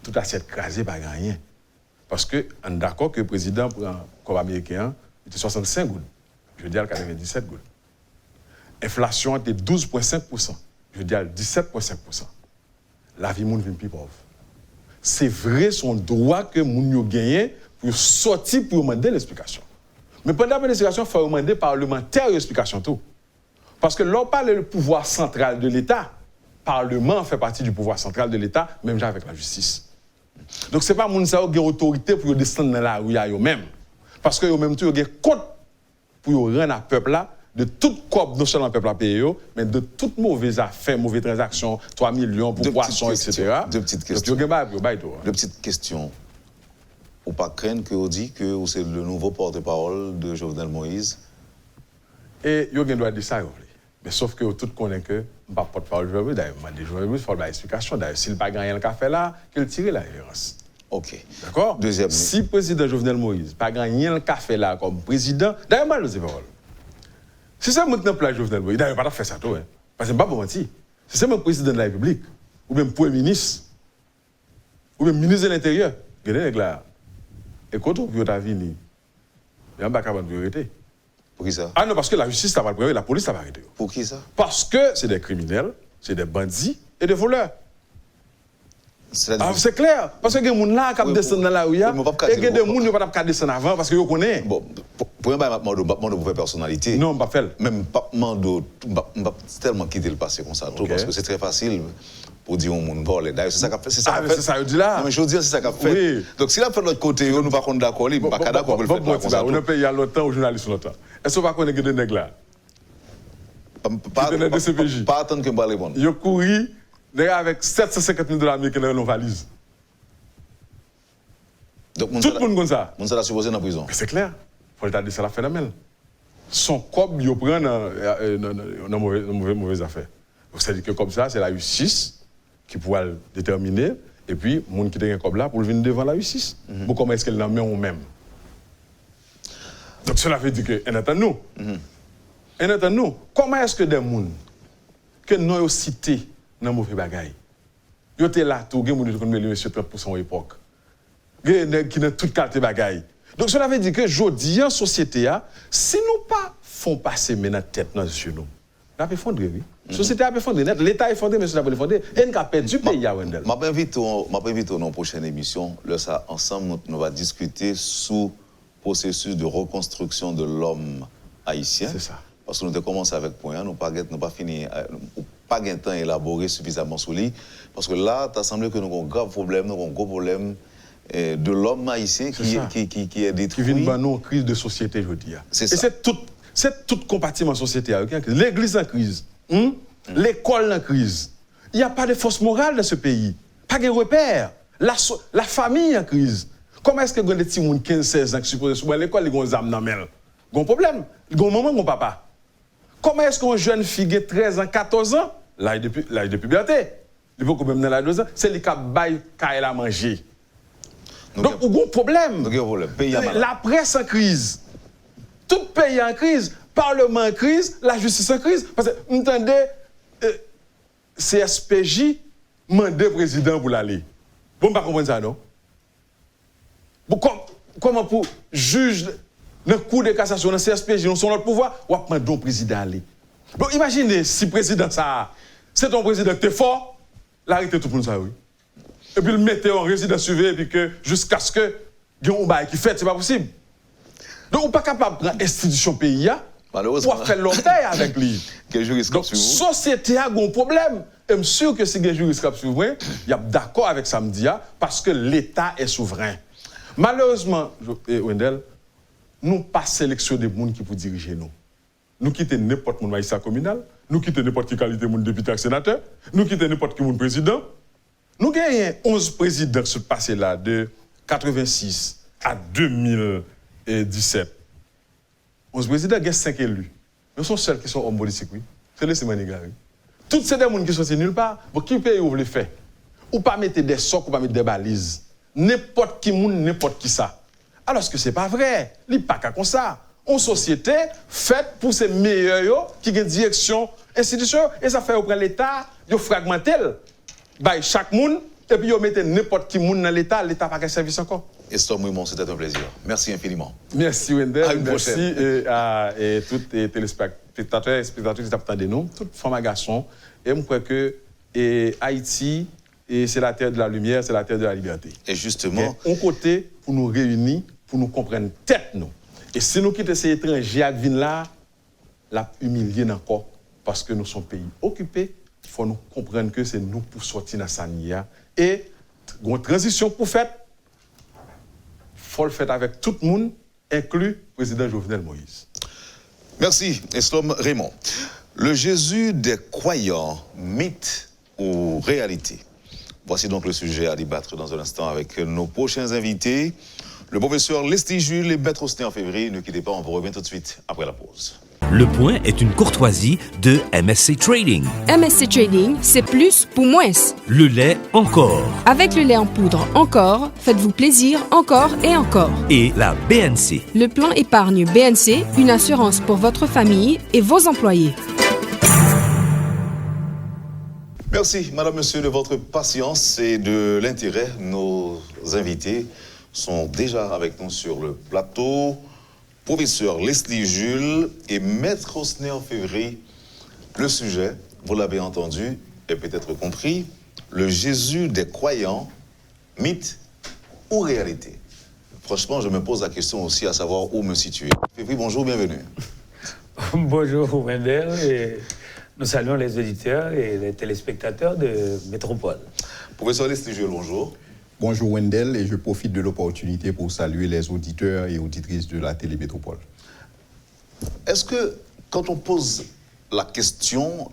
Toute assiette crasée, pas rien. Parce que, on est d'accord que le président, comme américain, était 65 gouttes. Je dis, 97 gouttes. L'inflation était 12,5%. Je dis, 17,5%. La vie monde vient plus pauvre. C'est vrai, son droit que moun gagne pour sortir pour demander l'explication. Mais pendant l'explication, il faut demander parlementaire l'explication tout. Parce que l'on parle du pouvoir central de l'État, le Parlement fait partie du pouvoir central de l'État, même avec la justice. Donc ce n'est pas moun sa qui a autorité pour descendre dans la rue eux-mêmes. Parce que eux-mêmes tout ont compte pour rendre à peuple là de toute coupe, non seulement peuple à payer, mais de toutes mauvaises affaires, mauvaises transactions, 3 millions pour poissons, etc. Deux petites questions. Deux petites questions. Ou pas craindre que vous dites que c'est le nouveau porte-parole de Jovenel Moïse? Et vous doit dire ça, mais sauf que tout connaît que je ne suis pas porte-parole de Jovenel Moïse. D'ailleurs, je dis Jovenel Moïse, il faut une explication. D'ailleurs, s'il n'a pas gagné le café là, qu'il tire la révérence. OK. D'accord? Deuxième. Si le président Jovenel Moïse n'a pas gagné le café là comme président, d'ailleurs, je ne sais pas. Si c'est maintenant le Jovenel Moïse, d'ailleurs, pas faire ça tout, parce que je ne vais pas vous mentir. Si c'est le président de la République, ou même premier ministre, ou même ministre de l'Intérieur, vous avez là. Et quand on vient à venir, il n'y a pas de priorité. Pour qui ça? Ah non, parce que la justice n'a pas de priorité, la police n'a pas de priorité. Pour qui ça? Parce que c'est des criminels, c'est des bandits et des voleurs. C'est clair. Parce que il y a des gens là qui descendent dans la rue, et il y a des gens qui ne peuvent pas descendre avant parce qu'ils connaissent. Bon, pour un pas de personnalité. Non, pas faire. Même pas tellement quitter le passé comme ça, okay. Parce que c'est très facile. Pour dire au monde voler. D'ailleurs, c'est ça qu'a fait. C'est ça je dis là. Non, mais je veux dire, c'est ça qu'a fait. Oui. Donc, s'il a fait de l'autre côté, nous ne sommes pas d'accord, il n'est pas d'accord pour le faire comme ça. On a payé il y a longtemps aux journalistes longtemps. Est-ce qu'on va connaître des nègres là? Pas attendre que je me parle. Ils ont couru avec 750 000 $ américains dans une valise. Donc, tout le monde comme ça. On s'est supposé dans la prison. C'est clair. Il faut le dire, c'est la phénomène. Son corps, il prend dans mauvaise affaire. Donc, c'est-à-dire que comme ça, c'est la justice qui pourra le déterminer, et puis, les gens qui ont un corps là pour venir devant la justice. Bon, comment est-ce qu'elle l'en met ou même? Donc, cela veut dire que, comment est-ce que des gens que nous avons cités dans mauvais bagaille, ils étaient là, tout le monde a dit que 30% à l'époque. Qui ont toute qualité bagaille. Donc cela veut dire que aujourd'hui, en société, si nous pas font passer maintenant tête dans sur nous, nous avons effondré, oui. La société a effondré, l'État a effondré, mais cela a effondré. Et nous avons perdu le pays à Wendell. Je m'invite dans une prochaine émission. Là, ça, ensemble, nous allons discuter sur le processus de reconstruction de l'homme haïtien. C'est ça. Parce que nous avons commencé avec point, nous n'avons pas fini, pas de temps à élaborer suffisamment sur lui. Parce que là, il semblé que nous avons un grave problème, nous avons un gros problème de l'homme haïtien qui est détruit. Qui vient de nous en crise de société, je veux dire. C'est ça. Et c'est tout compartiment société. L'église en crise, l'école en crise. Il n'y a pas de force morale dans ce pays. Pas de repères. La famille en crise. Comment est-ce que des petits gens 15-16 ans qui supposent souvent à l'école, ils ont des âmes dans la Ils ont un problème. Ils ont un maman, ils ont un papa. Comment est-ce qu'une jeune fille de 13 ans, 14 ans, l'âge de puberté, il faut quand même dans l'âge de 2 ans, c'est les qui baillent quand elle a mangé. Donc, il y a un problème. La presse en crise. Tout pays en crise. Parlement en crise. La justice en crise. Parce que, vous entendez, CSPJ mande le président pour l'aller. Vous ne comprenez pas ça, non? Comment pour juge dans le cours de cassation, dans le CSPJ, dans son autre pouvoir, ou à demander au président aller. Bon, imaginez si le président, c'est ton président qui est fort, l'arrêtez tout pour nous, ça, oui. Et puis le mettez en résidence surveillée, et puis que jusqu'à ce que il y ait un bail qui fait, c'est pas possible. Donc, on n'est pas capable de prendre l'institution pays pour faire l'objet avec lui. Donc, la société a un problème. Et je suis sûr que si il y a un juriste souverain, il y a d'accord avec samedi, parce que l'État est souverain. Malheureusement, Wendell, nous pas sélectionner des gens qui pour diriger nous. Nous quittons n'importe quel magistrat communal, nous quittons n'importe quelle qualité de député et sénateur, nous quittons n'importe quel président. Nous gagnons 11 présidents qui sont passés là, de 86 à 2017. 11 présidents, il y a 5 élus. Nous sommes seuls qui sont hommes politiques, oui. C'est les Sémanigari. Toutes ces gens qui sont nulle part, qui pays vous voulez faire? Ou pas mettre des socs, ou pas mettre des balises. N'importe qui monde, n'importe qui ça. Alors que ce n'est pas vrai. Il n'y a pas qu'à comme ça. Une société faite pour ces meilleurs qui ont une direction institutionnelle. Et ça fait auprès de l'État, ils fragmentent. Chaque monde, et puis ils mettent n'importe qui monde dans l'État, l'État n'a pas de service encore. Estom Raymond, c'était un plaisir. Merci infiniment. Merci Wendell, merci à tous les téléspectateurs et spectateurs qui attendent nous, toutes femmes et garçons. Et je crois que Haïti, c'est la terre de la lumière, c'est la terre de la liberté. Et justement, on côté pour nous réunir, pour nous comprendre tête nous. Et si nous quittons ces étrangers à venir là, la humilier encore parce que nous sommes pays occupés. Il faut nous comprendre que c'est nous pour sortir dans sa nia. Et une transition pour faire, il faut le faire avec tout le monde, inclus le président Jovenel Moïse. Merci, Estom Raymond. Le Jésus des croyants, mythe ou réalité? Voici donc le sujet à débattre dans un instant avec nos prochains invités. Le professeur Leslie Jules et Maître Osner en février. Ne quittez pas, on vous revient tout de suite après la pause. Le point est une courtoisie de MSC Trading. MSC Trading, c'est plus pour moins. Le lait encore. Avec le lait en poudre encore, faites-vous plaisir encore et encore. Et la BNC. Le plan épargne BNC, une assurance pour votre famille et vos employés. Merci, madame, monsieur, de votre patience et de l'intérêt. Nos invités sont déjà avec nous sur le plateau. Professeur Leslie Jules et Maître Osner en février. Le sujet, vous l'avez entendu et peut-être compris, le Jésus des croyants, mythe ou réalité? Franchement, je me pose la question aussi à savoir où me situer. Février, bonjour, bienvenue. Bonjour Wendell, et nous saluons les auditeurs et les téléspectateurs de Métropole. Professeur Leslie Jules, bonjour. Bonjour Wendell, et je profite de l'opportunité pour saluer les auditeurs et auditrices de la Télémétropole. Est-ce que, quand on pose la question,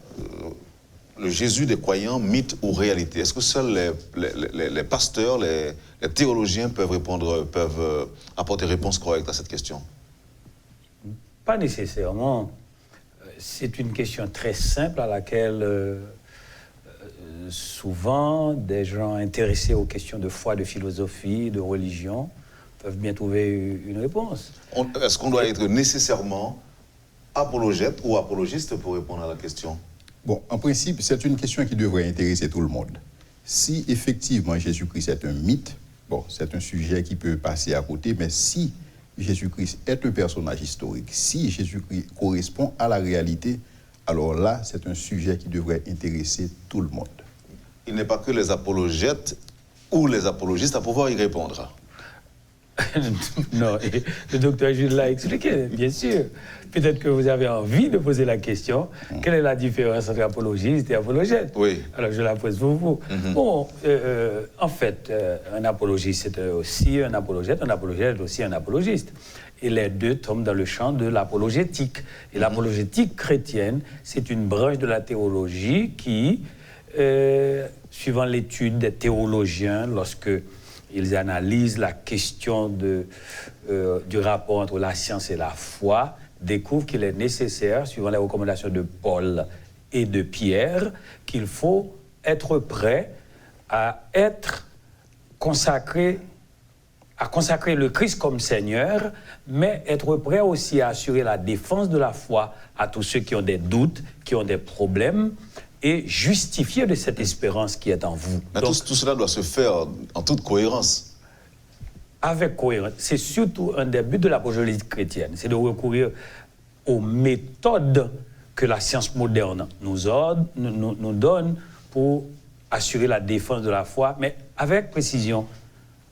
le Jésus des croyants, mythe ou réalité, est-ce que seuls les pasteurs, les théologiens peuvent apporter réponse correcte à cette question? Pas nécessairement. C'est une question très simple à laquelle souvent des gens intéressés aux questions de foi, de philosophie, de religion peuvent bien trouver une réponse. Est-ce qu'on doit être nécessairement apologète ou apologiste pour répondre à la question? Bon, en principe, c'est une question qui devrait intéresser tout le monde. Si effectivement Jésus-Christ est un mythe, bon, c'est un sujet qui peut passer à côté, mais si Jésus-Christ est un personnage historique, si Jésus-Christ correspond à la réalité, alors là, c'est un sujet qui devrait intéresser tout le monde. Il n'est pas que les apologètes ou les apologistes à pouvoir y répondre. Non, et le docteur Jules l'a expliqué, bien sûr. Peut-être que vous avez envie de poser la question, quelle est la différence entre apologiste et apologète? Oui. Alors je la pose pour vous. Bon, en fait, un apologiste c'est aussi un apologète est aussi un apologiste. Et les deux tombent dans le champ de l'apologétique. Et l'apologétique chrétienne, c'est une branche de la théologie qui, suivant l'étude des théologiens, lorsque ils analysent la question du rapport entre la science et la foi, découvrent qu'il est nécessaire, suivant les recommandations de Paul et de Pierre, qu'il faut être prêt à consacrer le Christ comme Seigneur, mais être prêt aussi à assurer la défense de la foi à tous ceux qui ont des doutes, qui ont des problèmes, et justifier de cette espérance qui est en vous. Mais donc, tout cela doit se faire en toute cohérence. Avec cohérence. C'est surtout un des buts de l'apologétique chrétienne, c'est de recourir aux méthodes que la science moderne nous donne pour assurer la défense de la foi, mais avec précision,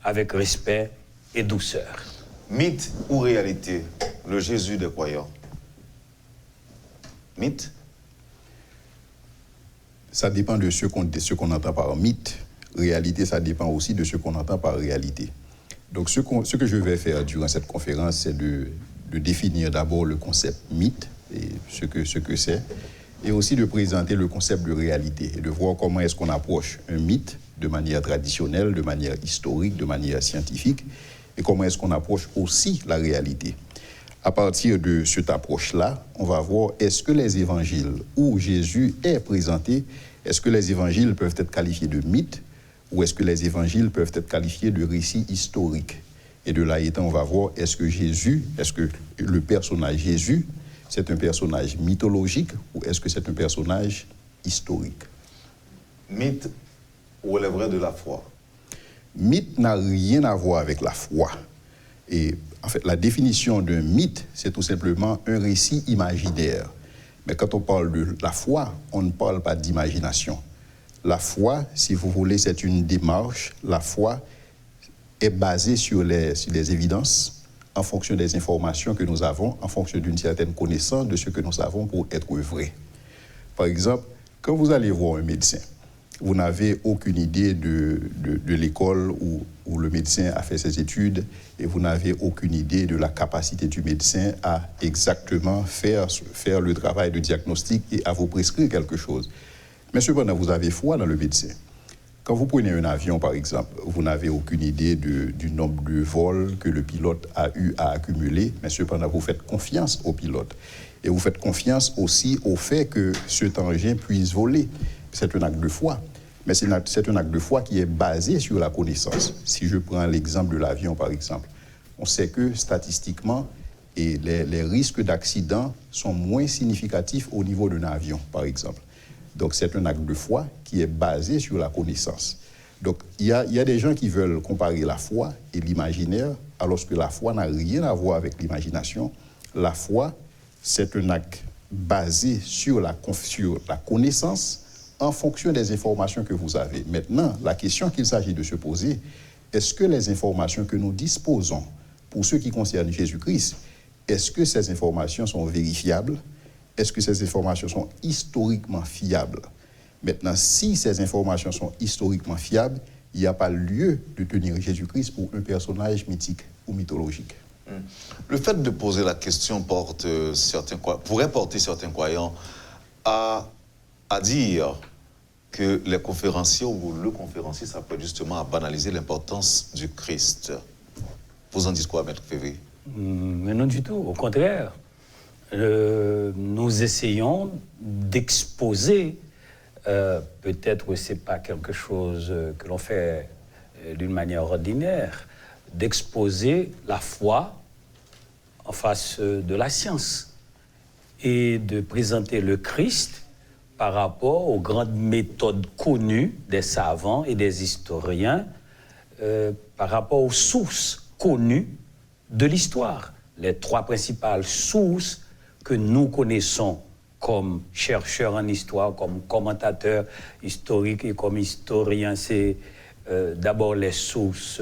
avec respect et douceur. Mythe ou réalité, le Jésus des croyants? Mythe? Ça dépend de ce qu'on entend par mythe. Réalité, ça dépend aussi de ce qu'on entend par réalité. Donc, ce que je vais faire durant cette conférence, c'est de définir d'abord le concept mythe et ce que c'est, et aussi de présenter le concept de réalité et de voir comment est-ce qu'on approche un mythe de manière traditionnelle, de manière historique, de manière scientifique, et comment est-ce qu'on approche aussi la réalité. À partir de cette approche-là, on va voir est-ce que les évangiles où Jésus est présenté, est-ce que les évangiles peuvent être qualifiés de mythes ou est-ce que les évangiles peuvent être qualifiés de récits historiques. Et de là étant, on va voir est-ce que le personnage Jésus, c'est un personnage mythologique ou est-ce que c'est un personnage historique. Mythe relèverait de la foi. Mythe n'a rien à voir avec la foi. Et en fait, la définition d'un mythe, c'est tout simplement un récit imaginaire. Mais quand on parle de la foi, on ne parle pas d'imagination. La foi, si vous voulez, c'est une démarche. La foi est basée sur les évidences, en fonction des informations que nous avons, en fonction d'une certaine connaissance de ce que nous savons pour être vrai. Par exemple, quand vous allez voir un médecin, vous n'avez aucune idée de l'école où le médecin a fait ses études et vous n'avez aucune idée de la capacité du médecin à exactement faire le travail de diagnostic et à vous prescrire quelque chose. Mais cependant, vous avez foi dans le médecin. Quand vous prenez un avion, par exemple, vous n'avez aucune idée du nombre de vols que le pilote a eu à accumuler, mais cependant, vous faites confiance au pilote. Et vous faites confiance aussi au fait que cet engin puisse voler. C'est un acte de foi. Mais c'est un acte de foi qui est basé sur la connaissance. Si je prends l'exemple de l'avion, par exemple, on sait que statistiquement, les risques d'accident sont moins significatifs au niveau d'un avion, par exemple. Donc, c'est un acte de foi qui est basé sur la connaissance. Donc, il y a des gens qui veulent comparer la foi et l'imaginaire, alors que la foi n'a rien à voir avec l'imagination. La foi, c'est un acte basé sur la connaissance en fonction des informations que vous avez. Maintenant, la question qu'il s'agit de se poser, est-ce que les informations que nous disposons pour ce qui concerne Jésus-Christ, est-ce que ces informations sont vérifiables? Est-ce que ces informations sont historiquement fiables? Maintenant, si ces informations sont historiquement fiables, il n'y a pas lieu de tenir Jésus-Christ pour un personnage mythique ou mythologique. Le fait de poser la question pourrait porter certains croyants à dire que les conférenciers ou le conférencier s'apprête justement à banaliser l'importance du Christ. Vous en dites quoi, Maître Févé? Mais non du tout, au contraire. Nous essayons d'exposer, peut-être que ce n'est pas quelque chose que l'on fait d'une manière ordinaire, d'exposer la foi en face de la science et de présenter le Christ par rapport aux grandes méthodes connues des savants et des historiens, par rapport aux sources connues de l'histoire. Les trois principales sources que nous connaissons comme chercheurs en histoire, comme commentateurs historiques et comme historiens, c'est d'abord les sources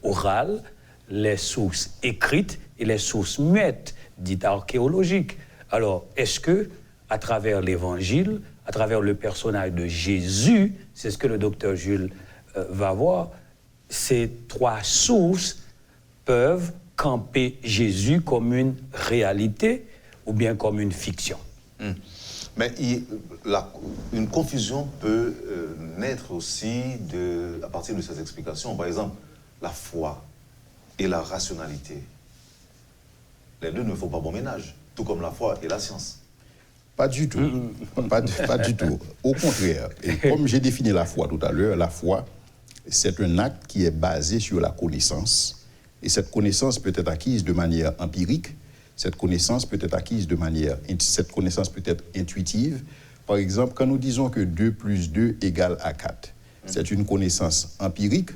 orales, les sources écrites et les sources muettes, dites archéologiques. Alors, est-ce que, à travers l'Évangile, à travers le personnage de Jésus, c'est ce que le docteur Jules va voir, ces trois sources peuvent camper Jésus comme une réalité ou bien comme une fiction? Mais une confusion peut naître aussi à partir de ces explications. Par exemple, la foi et la rationalité. Les deux ne font pas bon ménage, tout comme la foi et la science. Pas du tout. Pas du tout. Au contraire, et comme j'ai défini la foi tout à l'heure, la foi, c'est un acte qui est basé sur la connaissance. Et cette connaissance peut être acquise de manière empirique. Cette connaissance peut être intuitive. Par exemple, quand nous disons que 2 plus 2 égale à 4, c'est une connaissance empirique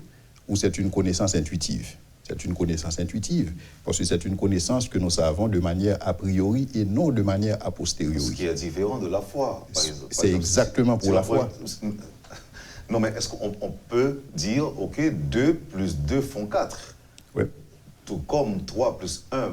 ou c'est une connaissance intuitive? C'est une connaissance intuitive, parce que c'est une connaissance que nous savons de manière a priori et non de manière a posteriori. Ce qui est différent de la foi, par exemple. C'est exactement pour la foi. Non, mais est-ce qu'on peut dire, OK, 2 plus 2 font 4? Oui. Tout comme 3 plus 1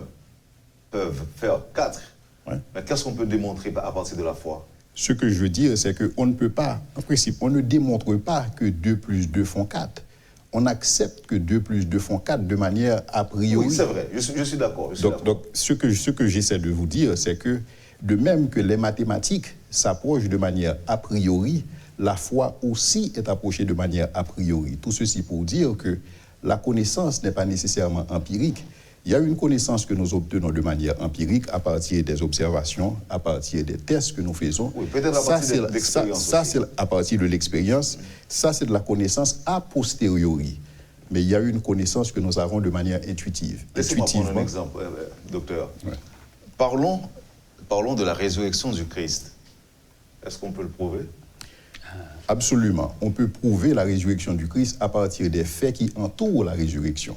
peuvent faire 4. Ouais. Mais qu'est-ce qu'on peut démontrer à partir de la foi? Ce que je veux dire, c'est qu'on ne peut pas, en principe, on ne démontre pas que 2 plus 2 font 4. On accepte que 2 plus 2 font 4 de manière a priori. Oui, c'est vrai, je suis d'accord. Donc, ce que j'essaie de vous dire, c'est que de même que les mathématiques s'approchent de manière a priori, la foi aussi est approchée de manière a priori. Tout ceci pour dire que la connaissance n'est pas nécessairement empirique. Il y a une connaissance que nous obtenons de manière empirique à partir des observations, à partir des tests que nous faisons. Oui, peut-être à partir de l'expérience. Ça, c'est à partir de l'expérience. Ça, c'est de la connaissance a posteriori. Mais il y a une connaissance que nous avons de manière intuitive. Laissez-moi prendre un exemple, docteur. Ouais. Parlons de la résurrection du Christ. Est-ce qu'on peut le prouver? Absolument. On peut prouver la résurrection du Christ à partir des faits qui entourent la résurrection.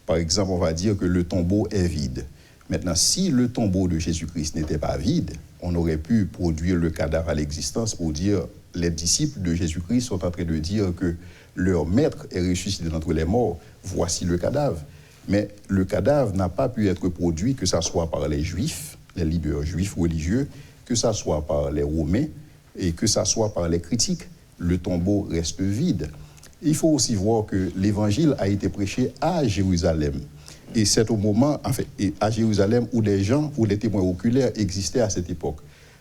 Par exemple, on va dire que le tombeau est vide. Maintenant, si le tombeau de Jésus-Christ n'était pas vide, on aurait pu produire le cadavre à l'existence pour dire les disciples de Jésus-Christ sont en train de dire que leur maître est ressuscité d'entre les morts. Voici le cadavre. Mais le cadavre n'a pas pu être produit, que ce soit par les Juifs, les leaders juifs religieux, que ce soit par les Romains et que ce soit par les critiques. Le tombeau reste vide. Il faut aussi voir que l'évangile a été prêché à Jérusalem. Et c'est au moment, à Jérusalem, où des gens, où les témoins oculaires existaient à cette époque.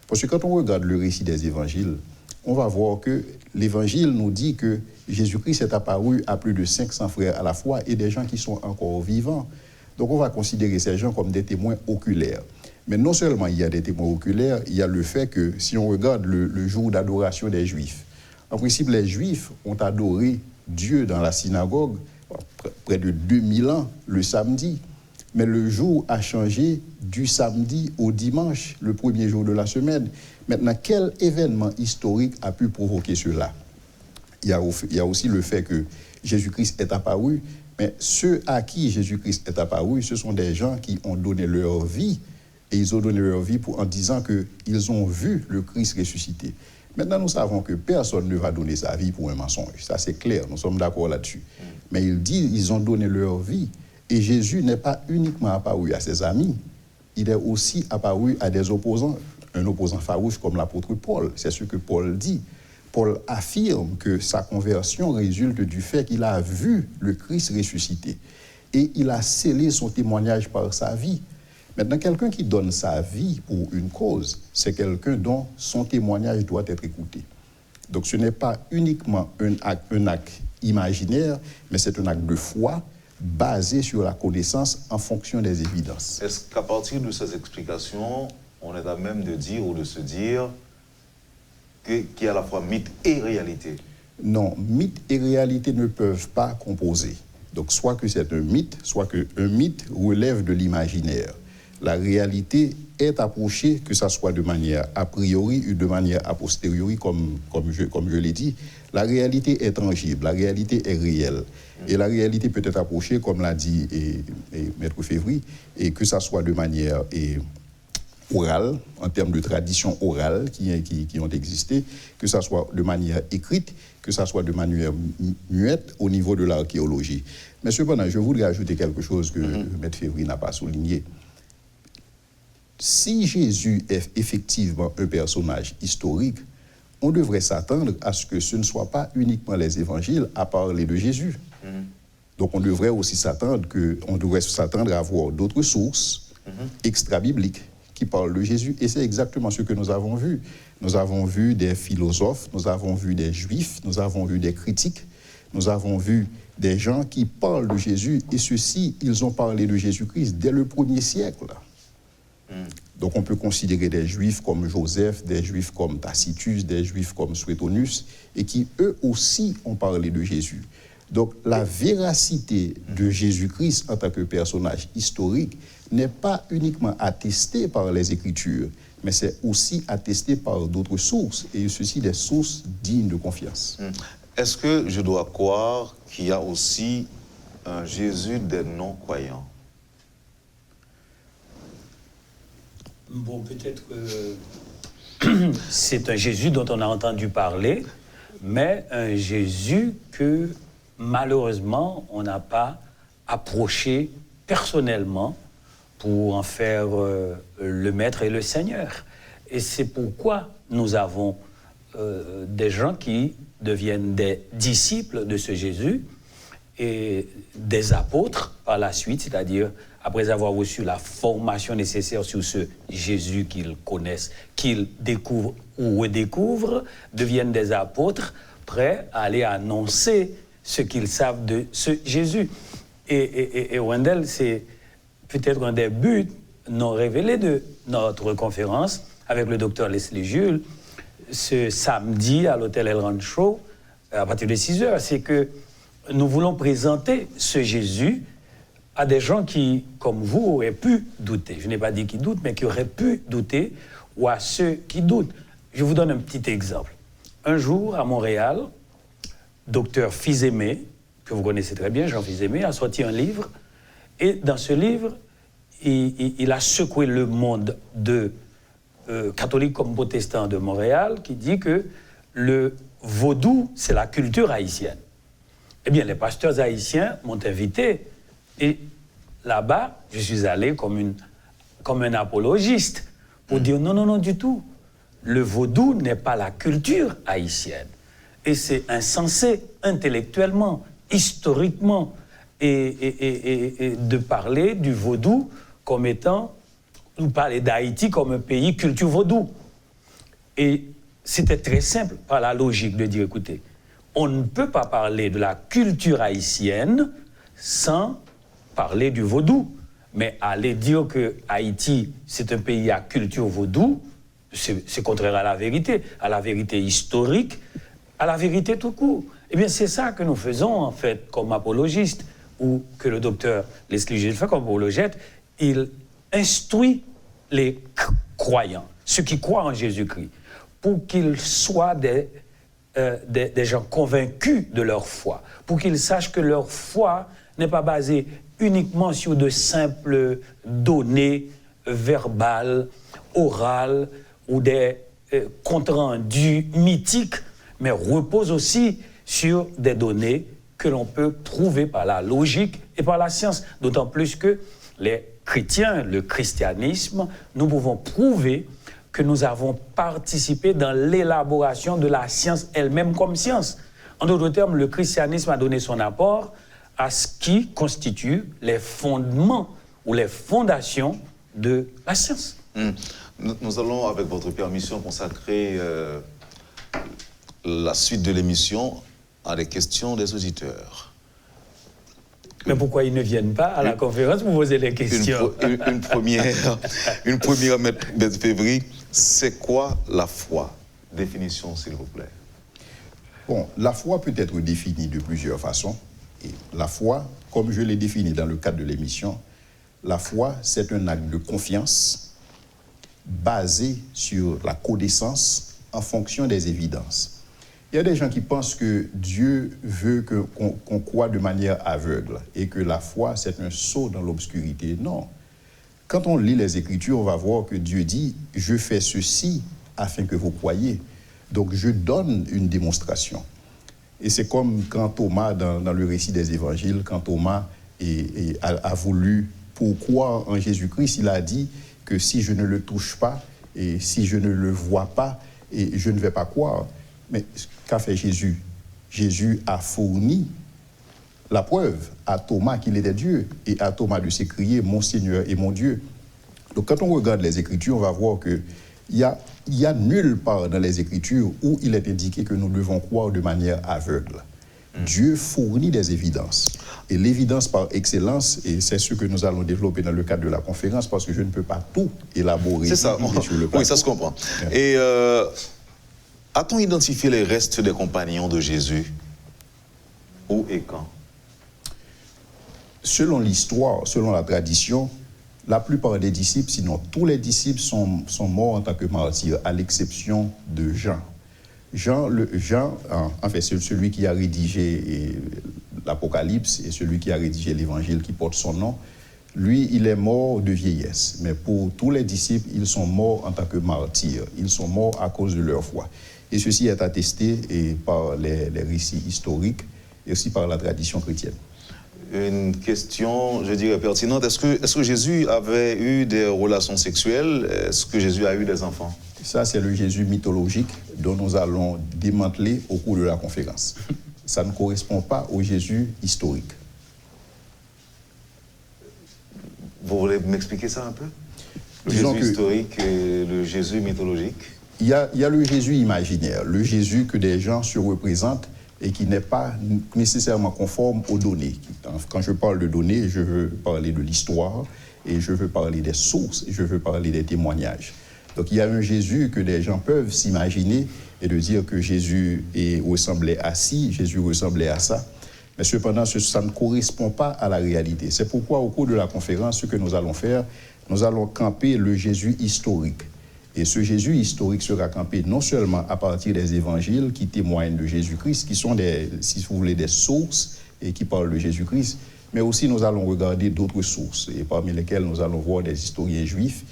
Parce que quand on regarde le récit des évangiles, on va voir que l'évangile nous dit que Jésus-Christ est apparu à plus de 500 frères à la fois et des gens qui sont encore vivants. Donc on va considérer ces gens comme des témoins oculaires. Mais non seulement il y a des témoins oculaires, il y a le fait que si on regarde le jour d'adoration des Juifs, en principe, les Juifs ont adoré Dieu dans la synagogue près de 2000 ans le samedi. Mais le jour a changé du samedi au dimanche, le premier jour de la semaine. Maintenant, quel événement historique a pu provoquer cela? Il y a aussi le fait que Jésus-Christ est apparu, mais ceux à qui Jésus-Christ est apparu, ce sont des gens qui ont donné leur vie, et ils ont donné leur vie en disant qu'ils ont vu le Christ ressuscité. Maintenant, nous savons que personne ne va donner sa vie pour un mensonge. Ça, c'est clair, nous sommes d'accord là-dessus. Mais il dit ils ont donné leur vie. Et Jésus n'est pas uniquement apparu à ses amis, il est aussi apparu à des opposants, un opposant farouche comme l'apôtre Paul. C'est ce que Paul dit. Paul affirme que sa conversion résulte du fait qu'il a vu le Christ ressuscité. Et il a scellé son témoignage par sa vie. Maintenant, quelqu'un qui donne sa vie pour une cause, c'est quelqu'un dont son témoignage doit être écouté. Donc ce n'est pas uniquement un acte imaginaire, mais c'est un acte de foi basé sur la connaissance en fonction des évidences. Est-ce qu'à partir de ces explications, on est à même de dire ou de se dire qu'il y a à la fois mythe et réalité? Non, mythe et réalité ne peuvent pas composer. Donc soit que c'est un mythe, soit qu'un mythe relève de l'imaginaire. la réalité est approchée, que ce soit de manière a priori ou de manière a posteriori, comme je l'ai dit. La réalité est tangible, la réalité est réelle. Et la réalité peut être approchée, comme l'a dit Maître Févry, et que ce soit de manière orale, en termes de tradition orale qui ont existé, que ce soit de manière écrite, que ce soit de manière muette au niveau de l'archéologie. Mais cependant, je voudrais ajouter quelque chose que Maître Févry n'a pas souligné. Si Jésus est effectivement un personnage historique, on devrait s'attendre à ce que ce ne soit pas uniquement les évangiles à parler de Jésus. Donc on devrait aussi s'attendre à avoir d'autres sources extra-bibliques qui parlent de Jésus. Et c'est exactement ce que nous avons vu. Nous avons vu des philosophes, nous avons vu des juifs, nous avons vu des critiques, nous avons vu des gens qui parlent de Jésus. Et ceux-ci, ils ont parlé de Jésus-Christ dès le 1er siècle. Donc on peut considérer des juifs comme Joseph, des juifs comme Tacitus, des juifs comme Suétonius, et qui eux aussi ont parlé de Jésus. Donc la véracité de Jésus-Christ en tant que personnage historique n'est pas uniquement attestée par les Écritures, mais c'est aussi attesté par d'autres sources, et ceci des sources dignes de confiance. Est-ce que je dois croire qu'il y a aussi un Jésus des non-croyants? Bon, peut-être que c'est un Jésus dont on a entendu parler, mais un Jésus que, malheureusement, on n'a pas approché personnellement pour en faire le Maître et le Seigneur. Et c'est pourquoi nous avons des gens qui deviennent des disciples de ce Jésus et des apôtres par la suite, c'est-à-dire après avoir reçu la formation nécessaire sur ce Jésus qu'ils connaissent, qu'ils découvrent ou redécouvrent, deviennent des apôtres prêts à aller annoncer ce qu'ils savent de ce Jésus. Et Wendell, c'est peut-être un des buts non révélés de notre conférence avec le docteur Leslie Jules ce samedi à l'hôtel El Rancho à partir de 6h. C'est que nous voulons présenter ce Jésus à des gens qui, comme vous, auraient pu douter. Je n'ai pas dit qu'ils doutent, mais qui auraient pu douter, ou à ceux qui doutent. Je vous donne un petit exemple. Un jour, à Montréal, docteur Fils-Aimé, que vous connaissez très bien, Jean Fils-Aimé, a sorti un livre, et dans ce livre, il a secoué le monde de catholiques comme protestants de Montréal, qui dit que le vaudou, c'est la culture haïtienne. Eh bien, les pasteurs haïtiens m'ont invité, et là-bas, je suis allé comme un apologiste pour dire non du tout. Le vaudou n'est pas la culture haïtienne. Et c'est insensé intellectuellement, historiquement, et de parler du vaudou comme étant, ou parler d'Haïti comme un pays culture vaudou. Et c'était très simple, par la logique de dire, écoutez, on ne peut pas parler de la culture haïtienne sans parler du vaudou. Mais aller dire que Haïti, c'est un pays à culture vaudou, c'est contraire à la vérité historique, à la vérité tout court. Eh bien, c'est ça que nous faisons, en fait, comme apologistes, ou que le docteur Leslie Jules fait comme apologète. Il instruit les croyants, ceux qui croient en Jésus-Christ, pour qu'ils soient des gens convaincus de leur foi, pour qu'ils sachent que leur foi n'est pas basée uniquement sur de simples données verbales, orales ou des comptes rendus mythiques, mais repose aussi sur des données que l'on peut prouver par la logique et par la science. D'autant plus que les chrétiens, le christianisme, nous pouvons prouver que nous avons participé dans l'élaboration de la science elle-même comme science. En d'autres termes, le christianisme a donné son apport à ce qui constitue les fondements ou les fondations de la science. Nous allons, avec votre permission, consacrer la suite de l'émission à des questions des auditeurs. Mais pourquoi ils ne viennent pas à la conférence pour poser les questions? Une première, Maître Févry, c'est quoi la foi? Définition, s'il vous plaît. Bon, la foi peut être définie de plusieurs façons. Et la foi, comme je l'ai définie dans le cadre de l'émission, La foi, c'est un acte de confiance basé sur la connaissance en fonction des évidences. Il y a des gens qui pensent que Dieu veut qu'on croit de manière aveugle et que la foi, c'est un saut dans l'obscurité. Non. Quand on lit les Écritures, on va voir que Dieu dit « Je fais ceci afin que vous croyiez ». Donc, je donne une démonstration. Et c'est comme quand Thomas, dans le récit des Évangiles, quand Thomas a voulu, pour croire en Jésus-Christ, il a dit que si je ne le touche pas et si je ne le vois pas, et je ne vais pas croire. Mais qu'a fait Jésus? Jésus a fourni la preuve à Thomas qu'il était Dieu et à Thomas de s'écrier « Mon Seigneur et mon Dieu ». Donc quand on regarde les Écritures, on va voir qu'il y a nulle part dans les Écritures où il est indiqué que nous devons croire de manière aveugle. Dieu fournit des évidences. Et l'évidence par excellence, et c'est ce que nous allons développer dans le cadre de la conférence, parce que je ne peux pas tout élaborer. C'est ça, sur le plateau. Oui, ça se comprend. Et a-t-on identifié les restes des compagnons de Jésus? Où et quand? Selon l'histoire, selon la tradition, la plupart des disciples, sinon tous les disciples, sont morts en tant que martyrs, à l'exception de Jean. Jean, en fait, c'est celui qui a rédigé l'Apocalypse et celui qui a rédigé l'Évangile qui porte son nom. Lui, il est mort de vieillesse. Mais pour tous les disciples, ils sont morts en tant que martyrs. Ils sont morts à cause de leur foi. Et ceci est attesté par les récits historiques et aussi par la tradition chrétienne. Une question, je dirais, pertinente. Est-ce que Jésus avait eu des relations sexuelles? Est-ce que Jésus a eu des enfants? Ça, c'est le Jésus mythologique dont nous allons démanteler au cours de la conférence. Ça ne correspond pas au Jésus historique. Vous voulez m'expliquer ça un peu? Le Disons Jésus historique et le Jésus mythologique? Il y a le Jésus imaginaire, le Jésus que des gens se représentent et qui n'est pas nécessairement conforme aux données. Quand je parle de données, je veux parler de l'histoire et je veux parler des sources et je veux parler des témoignages. Donc il y a un Jésus que des gens peuvent s'imaginer et de dire que Jésus ressemblait à ci, Jésus ressemblait à ça. Mais cependant, ça ne correspond pas à la réalité. C'est pourquoi, au cours de la conférence, ce que nous allons faire, nous allons camper le Jésus historique. Et ce Jésus historique sera campé non seulement à partir des évangiles qui témoignent de Jésus-Christ, qui sont si vous voulez, des sources et qui parlent de Jésus-Christ, mais aussi nous allons regarder d'autres sources, et parmi lesquelles nous allons voir des historiens juifs.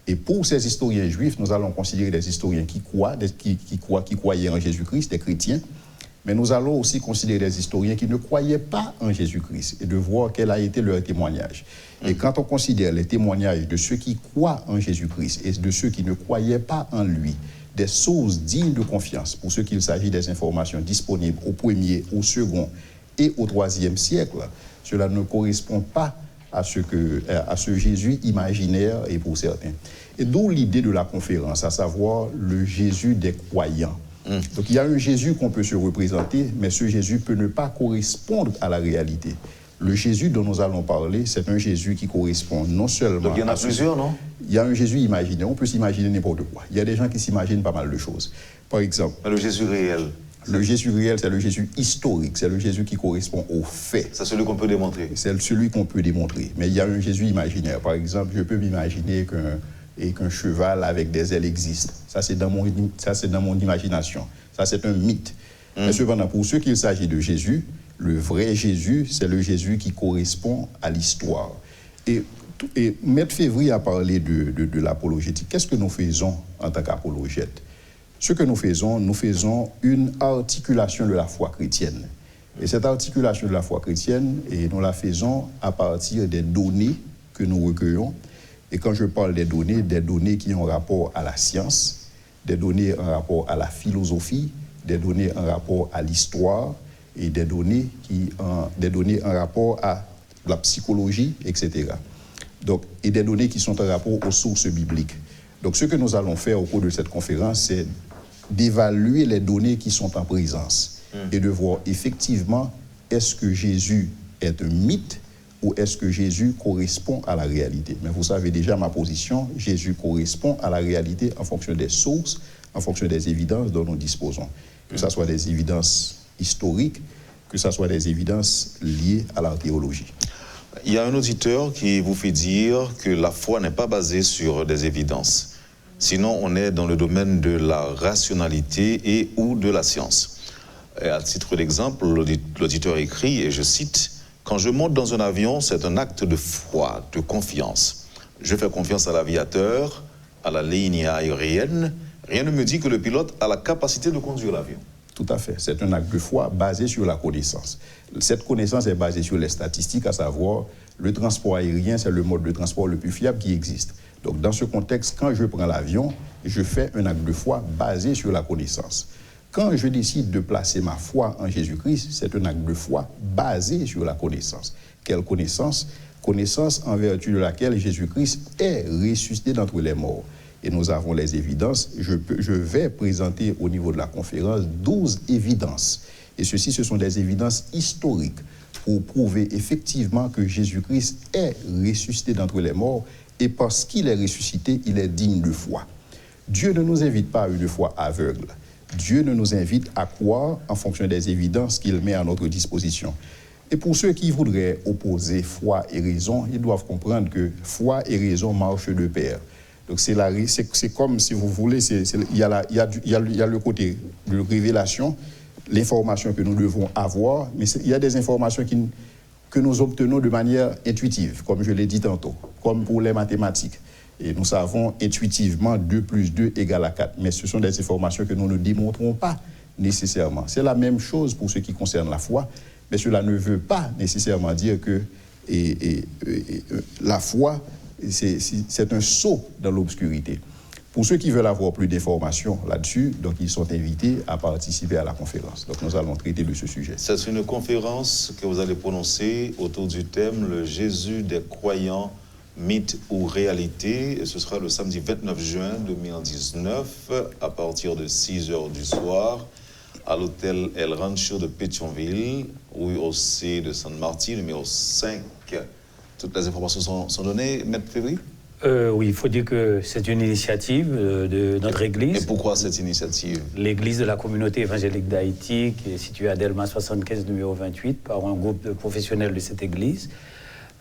Et pour ces historiens juifs, nous allons considérer des historiens qui croyaient en Jésus-Christ, des chrétiens, mais nous allons aussi considérer des historiens qui ne croyaient pas en Jésus-Christ et de voir quel a été leur témoignage. Et quand on considère les témoignages de ceux qui croient en Jésus-Christ et de ceux qui ne croyaient pas en lui, des sources dignes de confiance, pour ce qu'il s'agit des informations disponibles au 1er, au 2e et au 3e siècle, cela ne correspond pas à ce Jésus imaginaire et pour certains. Et d'où l'idée de la conférence, à savoir le Jésus des croyants. Donc il y a un Jésus qu'on peut se représenter, mais ce Jésus peut ne pas correspondre à la réalité. Le Jésus dont nous allons parler, c'est un Jésus qui correspond non seulement... Donc il y en a plusieurs, non? Il y a un Jésus imaginaire, on peut s'imaginer n'importe quoi. Il y a des gens qui s'imaginent pas mal de choses. Par exemple... Mais le Jésus réel? Le Jésus réel, c'est le Jésus historique, c'est le Jésus qui correspond aux faits. C'est celui qu'on peut démontrer? C'est celui qu'on peut démontrer. Mais il y a un Jésus imaginaire. Par exemple, je peux m'imaginer qu'un cheval avec des ailes existe. Ça, c'est dans mon imagination. Ça, c'est un mythe. Mais cependant, pour ceux qu'il s'agit de Jésus, le vrai Jésus, c'est le Jésus qui correspond à l'histoire. Et Maître Février a parlé de l'apologétique. Qu'est-ce que nous faisons en tant qu'apologète? Ce que nous faisons une articulation de la foi chrétienne. Et cette articulation de la foi chrétienne, nous la faisons à partir des données que nous recueillons. Et quand je parle des données qui ont rapport à la science, des données en rapport à la philosophie, des données en rapport à l'histoire et des données en rapport à la psychologie, etc. Donc, et des données qui sont en rapport aux sources bibliques. Donc, ce que nous allons faire au cours de cette conférence, c'est d'évaluer les données qui sont en présence et de voir effectivement est-ce que Jésus est un mythe ou est-ce que Jésus correspond à la réalité. Mais vous savez déjà ma position, Jésus correspond à la réalité en fonction des sources, en fonction des évidences dont nous disposons. Que ce soit des évidences historiques, que ce soit des évidences liées à l'archéologie. Il y a un auditeur qui vous fait dire que la foi n'est pas basée sur des évidences. Sinon, on est dans le domaine de la rationalité et ou de la science. Et à titre d'exemple, l'auditeur écrit, et je cite, « Quand je monte dans un avion, c'est un acte de foi, de confiance. Je fais confiance à l'aviateur, à la ligne aérienne. Rien ne me dit que le pilote a la capacité de conduire l'avion. » Tout à fait. C'est un acte de foi basé sur la connaissance. Cette connaissance est basée sur les statistiques, à savoir le transport aérien, c'est le mode de transport le plus fiable qui existe. Donc, dans ce contexte, quand je prends l'avion, je fais un acte de foi basé sur la connaissance. Quand je décide de placer ma foi en Jésus-Christ, c'est un acte de foi basé sur la connaissance. Quelle connaissance? Connaissance en vertu de laquelle Jésus-Christ est ressuscité d'entre les morts. Et nous avons les évidences. Je vais présenter au niveau de la conférence 12 évidences. Et ce sont des évidences historiques pour prouver effectivement que Jésus-Christ est ressuscité d'entre les morts. Et parce qu'il est ressuscité, il est digne de foi. Dieu ne nous invite pas à une foi aveugle. Dieu ne nous invite à croire en fonction des évidences qu'il met à notre disposition. Et pour ceux qui voudraient opposer foi et raison, ils doivent comprendre que foi et raison marchent de pair. Donc c'est comme, si vous voulez, il y a le côté de révélation, l'information que nous devons avoir, mais il y a des informations que nous obtenons de manière intuitive, comme je l'ai dit tantôt, comme pour les mathématiques. Et nous savons intuitivement 2 plus 2 égale à 4, mais ce sont des informations que nous ne démontrons pas nécessairement. C'est la même chose pour ce qui concerne la foi, mais cela ne veut pas nécessairement dire que la foi, c'est un saut dans l'obscurité. Pour ceux qui veulent avoir plus d'informations là-dessus, donc ils sont invités à participer à la conférence. Donc nous allons traiter de ce sujet. C'est une conférence que vous allez prononcer autour du thème « Le Jésus des croyants, mythe ou réalité ». Et ce sera le samedi 29 juin 2019 à partir de 6h du soir à l'hôtel El Rancho de Pétionville, rue Océ de San Martín, numéro 5. Toutes les informations sont données, Maître Février? Oui, il faut dire que c'est une initiative de notre Église. Et pourquoi cette initiative? L'Église de la communauté évangélique d'Haïti, qui est située à Delma 75, numéro 28, par un groupe de professionnels de cette Église.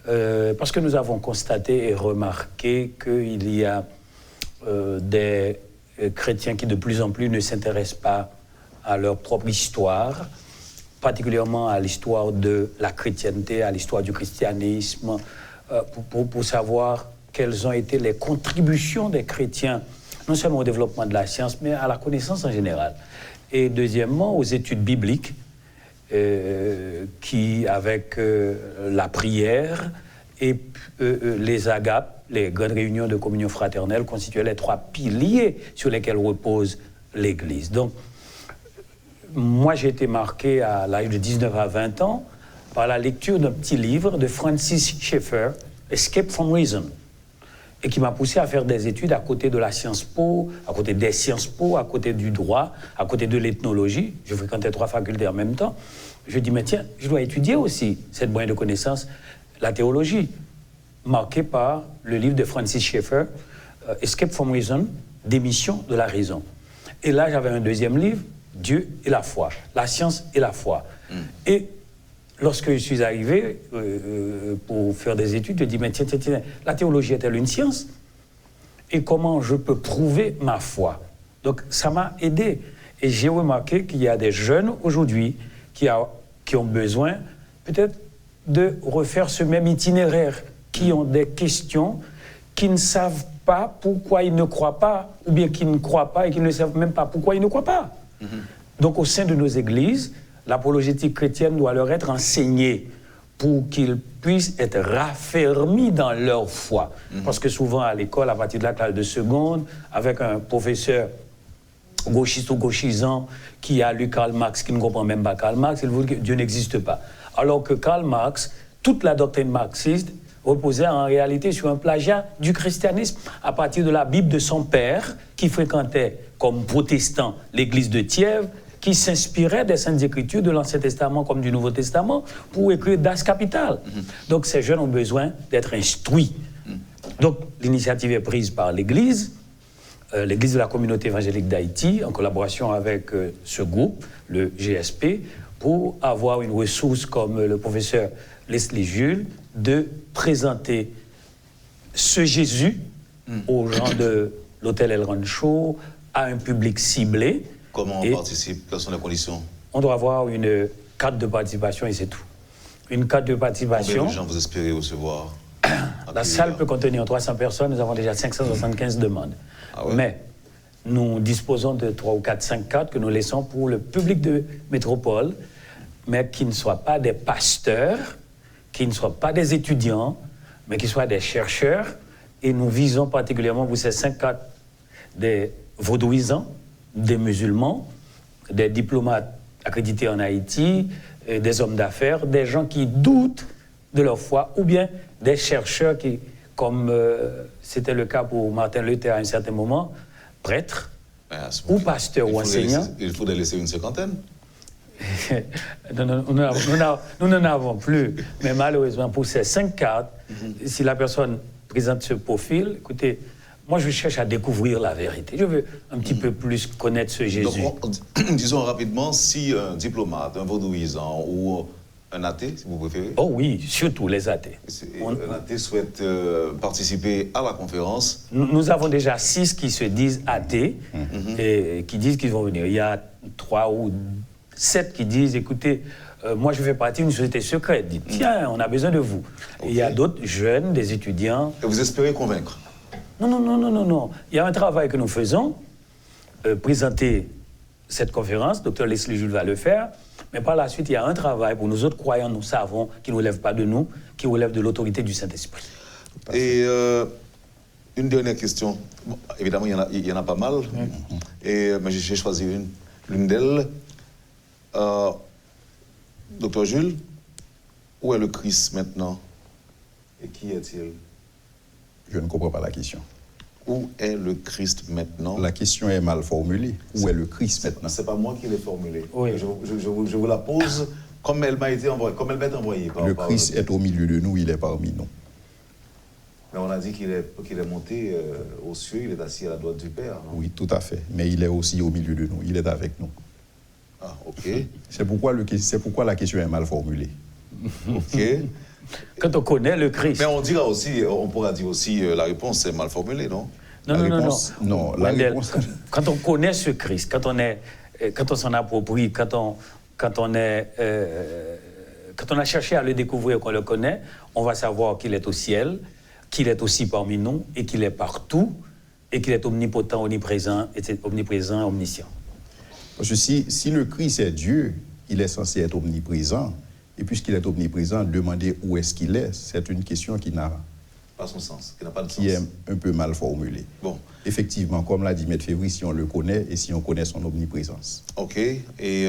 Parce que nous avons constaté et remarqué qu'il y a des chrétiens qui de plus en plus ne s'intéressent pas à leur propre histoire, particulièrement à l'histoire de la chrétienté, à l'histoire du christianisme, pour savoir quelles ont été les contributions des chrétiens, non seulement au développement de la science, mais à la connaissance en général. Et deuxièmement, aux études bibliques, qui, avec la prière et les agapes, les grandes réunions de communion fraternelle, constituaient les 3 piliers sur lesquels repose l'Église. Donc, moi, j'ai été marqué à l'âge de 19 à 20 ans par la lecture d'un petit livre de Francis Schaeffer, « Escape from Reason », et qui m'a poussé à faire des études à côté de la Sciences Po, à côté des Sciences Po, à côté du droit, à côté de l'ethnologie. Je fréquentais 3 facultés en même temps. Je dis, mais tiens, je dois étudier aussi cette moyenne de connaissance, la théologie, marquée par le livre de Francis Schaeffer, « Escape from Reason », Démission de la raison. Et là, j'avais un deuxième livre, Dieu et la foi, la science et la foi. Et lorsque je suis arrivé pour faire des études, je dis, mais tiens, la théologie est-elle une science? Et comment je peux prouver ma foi? Donc ça m'a aidé. Et j'ai remarqué qu'il y a des jeunes aujourd'hui qui ont besoin peut-être de refaire ce même itinéraire, qui ont des questions, qui ne savent pas pourquoi ils ne croient pas, ou bien qui ne croient pas et qui ne savent même pas pourquoi ils ne croient pas. Donc au sein de nos églises, l'apologétique chrétienne doit leur être enseignée pour qu'ils puissent être raffermis dans leur foi. Parce que souvent à l'école, à partir de la classe de seconde, avec un professeur gauchiste ou gauchisant qui a lu Karl Marx, qui ne comprend même pas Karl Marx, il vous dit que Dieu n'existe pas. Alors que Karl Marx, toute la doctrine marxiste reposait en réalité sur un plagiat du christianisme à partir de la Bible de son père, qui fréquentait comme protestant l'église de Thièvres, qui s'inspirait des Saintes Écritures de l'Ancien Testament comme du Nouveau Testament pour écrire Das Kapital. Donc ces jeunes ont besoin d'être instruits. Donc l'initiative est prise par l'Église, l'Église de la communauté évangélique d'Haïti, en collaboration avec ce groupe, le GSP, pour avoir une ressource comme le professeur Leslie Jules, de présenter ce Jésus aux gens de l'hôtel El Rancho, à un public ciblé. Comment on participe? Quelles sont les conditions? On doit avoir une carte de participation et c'est tout. Une carte de participation. Combien de gens vous espérez recevoir? La salle peut contenir 300 personnes, nous avons déjà 575 demandes. Ah ouais? Mais nous disposons de 3 ou 4, 5 cartes que nous laissons pour le public de métropole, mais qui ne soient pas des pasteurs, qui ne soient pas des étudiants, mais qui soient des chercheurs. Et nous visons particulièrement pour ces 5 cartes des vaudouisants, des musulmans, des diplomates accrédités en Haïti, des hommes d'affaires, des gens qui doutent de leur foi, ou bien des chercheurs qui, comme c'était le cas pour Martin Luther à un certain moment, prêtres, ou pasteurs ou enseignants. Il faudrait laisser une cinquantaine. Nous n'en avons plus, mais malheureusement, pour ces 5 cartes, si la personne présente ce profil, écoutez, moi je cherche à découvrir la vérité. Je veux un petit peu plus connaître ce Jésus. Donc, disons rapidement, si un diplomate, un vaudouisant ou un athée, si vous préférez. Oh oui, surtout les athées. Un athée souhaite participer à la conférence. Nous avons déjà 6 qui se disent athées et qui disent qu'ils vont venir. Il y a 3 ou 7 qui disent, écoutez, moi je fais partie d'une société secrète. Dites, tiens, on a besoin de vous. Okay. Il y a d'autres jeunes, des étudiants. Et vous espérez convaincre? Non. Il y a un travail que nous faisons, présenter cette conférence, Dr Leslie Jules va le faire, mais par la suite, il y a un travail pour nous autres croyants, nous savons, qui ne relève pas de nous, qui relève de l'autorité du Saint-Esprit. Et une dernière question. Bon, évidemment, il y en a pas mal, mais j'ai choisi l'une d'elles. Docteur Jules, où est le Christ maintenant? Et qui est-il? Je ne comprends pas la question. Où est le Christ maintenant? La question est mal formulée. Où est le Christ maintenant? C'est pas moi qui l'ai formulée. Oui. Je vous la pose comme elle m'a été envoyée, comme elle m'est envoyée. Le Christ est au milieu de nous, il est parmi nous. Mais on a dit qu'il est monté aux cieux, il est assis à la droite du Père. Non? Oui, tout à fait. Mais il est aussi au milieu de nous, il est avec nous. Ah, ok. C'est pourquoi la question est mal formulée. Ok. Quand on connaît le Christ. Mais on pourra dire aussi la réponse est mal formulée, non? Non, la réponse... Quand on connaît ce Christ, quand on s'en approprie, quand on a cherché à le découvrir, qu'on le connaît, on va savoir qu'il est au ciel, qu'il est aussi parmi nous, et qu'il est partout, et qu'il est omnipotent, omniprésent, omniscient. Parce que si le Christ est Dieu, il est censé être omniprésent. Et puisqu'il est omniprésent, demander où est-ce qu'il est, c'est une question qui n'a pas son sens, qui n'a pas de sens. Qui est un peu mal formulée. Bon. Effectivement, comme l'a dit M. Févry, si on le connaît et si on connaît son omniprésence. Ok. Et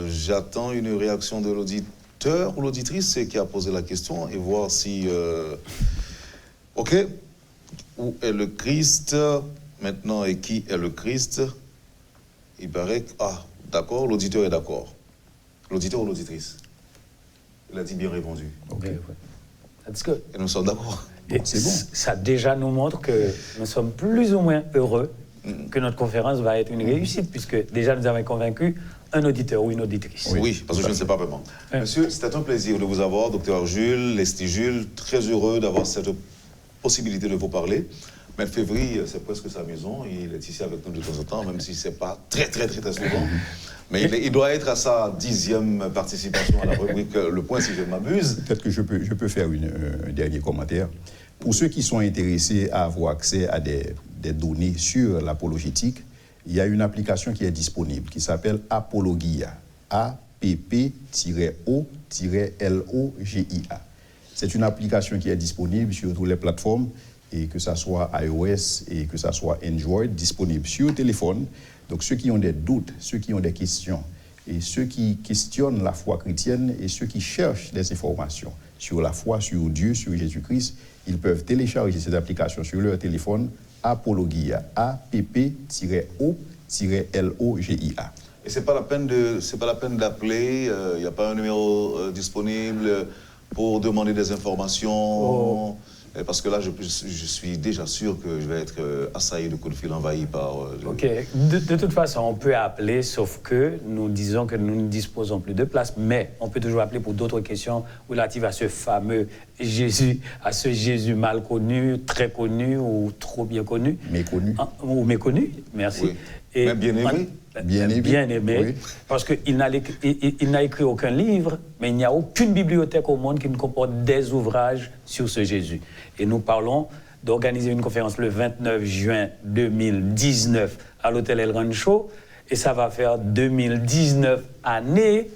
j'attends une réaction de l'auditeur ou l'auditrice qui a posé la question et voir si... Ok. Où est le Christ maintenant et qui est le Christ? Il paraît que... Ah, d'accord, l'auditeur est d'accord. L'auditeur ou l'auditrice? Il a dit bien répondu. Ok. That's good. Et nous sommes d'accord. Bon, c'est bon. Ça déjà nous montre que nous sommes plus ou moins heureux que notre conférence va être une réussite, puisque déjà nous avons convaincu un auditeur ou une auditrice. Oui, parce que je ne sais pas vraiment. Monsieur, c'était un plaisir de vous avoir, docteur Jules, Leslie Jules, très heureux d'avoir cette possibilité de vous parler. Mais Févry, c'est presque sa maison, il est ici avec nous de temps en temps, même si ce n'est pas très souvent. Mais il doit être à sa 10e participation à la rubrique Le Point, si je ne m'abuse. Peut-être que je peux faire un dernier commentaire. Pour ceux qui sont intéressés à avoir accès à des données sur l'apologétique, il y a une application qui est disponible, qui s'appelle Apologia. APP-O-LOGIA. C'est une application qui est disponible sur toutes les plateformes, et que ce soit iOS et que ce soit Android, disponible sur téléphone. Donc ceux qui ont des doutes, ceux qui ont des questions, et ceux qui questionnent la foi chrétienne et ceux qui cherchent des informations sur la foi, sur Dieu, sur Jésus-Christ, ils peuvent télécharger cette application sur leur téléphone, Apologia, APP-O-LOGIA. Et c'est pas la peine d'appeler, il n'y a pas un numéro disponible pour demander des informations. Parce que là, je suis déjà sûr que je vais être assailli de coups de fil, envahi par... OK. De toute façon, on peut appeler, sauf que nous disons que nous ne disposons plus de place, mais on peut toujours appeler pour d'autres questions relatives à ce fameux Jésus, à ce Jésus mal connu, très connu ou trop bien connu. Méconnu. Ou méconnu, merci. Oui. Et bien aimé. Bien aimé, oui. Parce qu'il n'a écrit aucun livre, mais il n'y a aucune bibliothèque au monde qui ne comporte des ouvrages sur ce Jésus. Et nous parlons d'organiser une conférence le 29 juin 2019 à l'hôtel El Rancho, et ça va faire 2019 années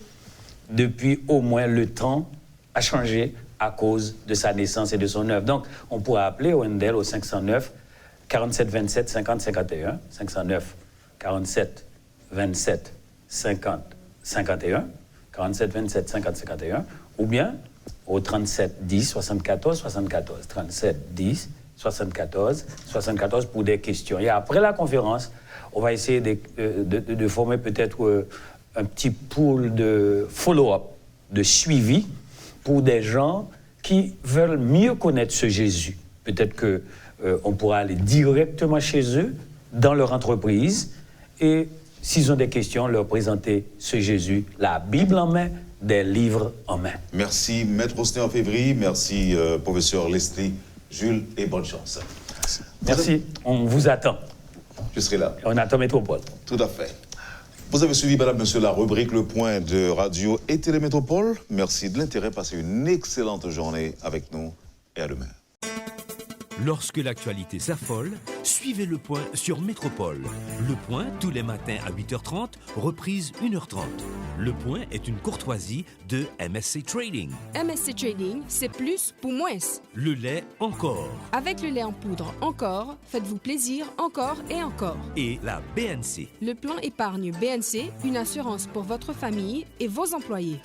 depuis au moins le temps a changé à cause de sa naissance et de son œuvre. Donc, on pourra appeler Wendell au 509 47 27 50 51, 509 47 27 50 51, 47 27 50 51, ou bien au 37 10 74 74, 37 10 74 74 pour des questions. Et après la conférence, on va essayer de former peut-être un petit pool de follow-up, de suivi pour des gens qui veulent mieux connaître ce Jésus. Peut-être qu'on pourra aller directement chez eux, dans leur entreprise, et s'ils ont des questions, leur présenter ce Jésus, la Bible en main, des livres en main. Merci, Maître Austin Février. Merci, professeur Leslie, Jules, et bonne chance. Merci, on vous attend. Je serai là. On attend Métropole. Tout à fait. Vous avez suivi, madame, monsieur, la rubrique Le Point de Radio et Télémétropole. Merci de l'intérêt. Passez une excellente journée avec nous et à demain. Lorsque l'actualité s'affole, suivez Le Point sur Métropole. Le Point, tous les matins à 8h30, reprise 1h30. Le Point est une courtoisie de MSC Trading. MSC Trading, c'est plus pour moins. Le lait encore. Avec le lait en poudre encore, faites-vous plaisir encore et encore. Et la BNC. Le plan épargne BNC, une assurance pour votre famille et vos employés.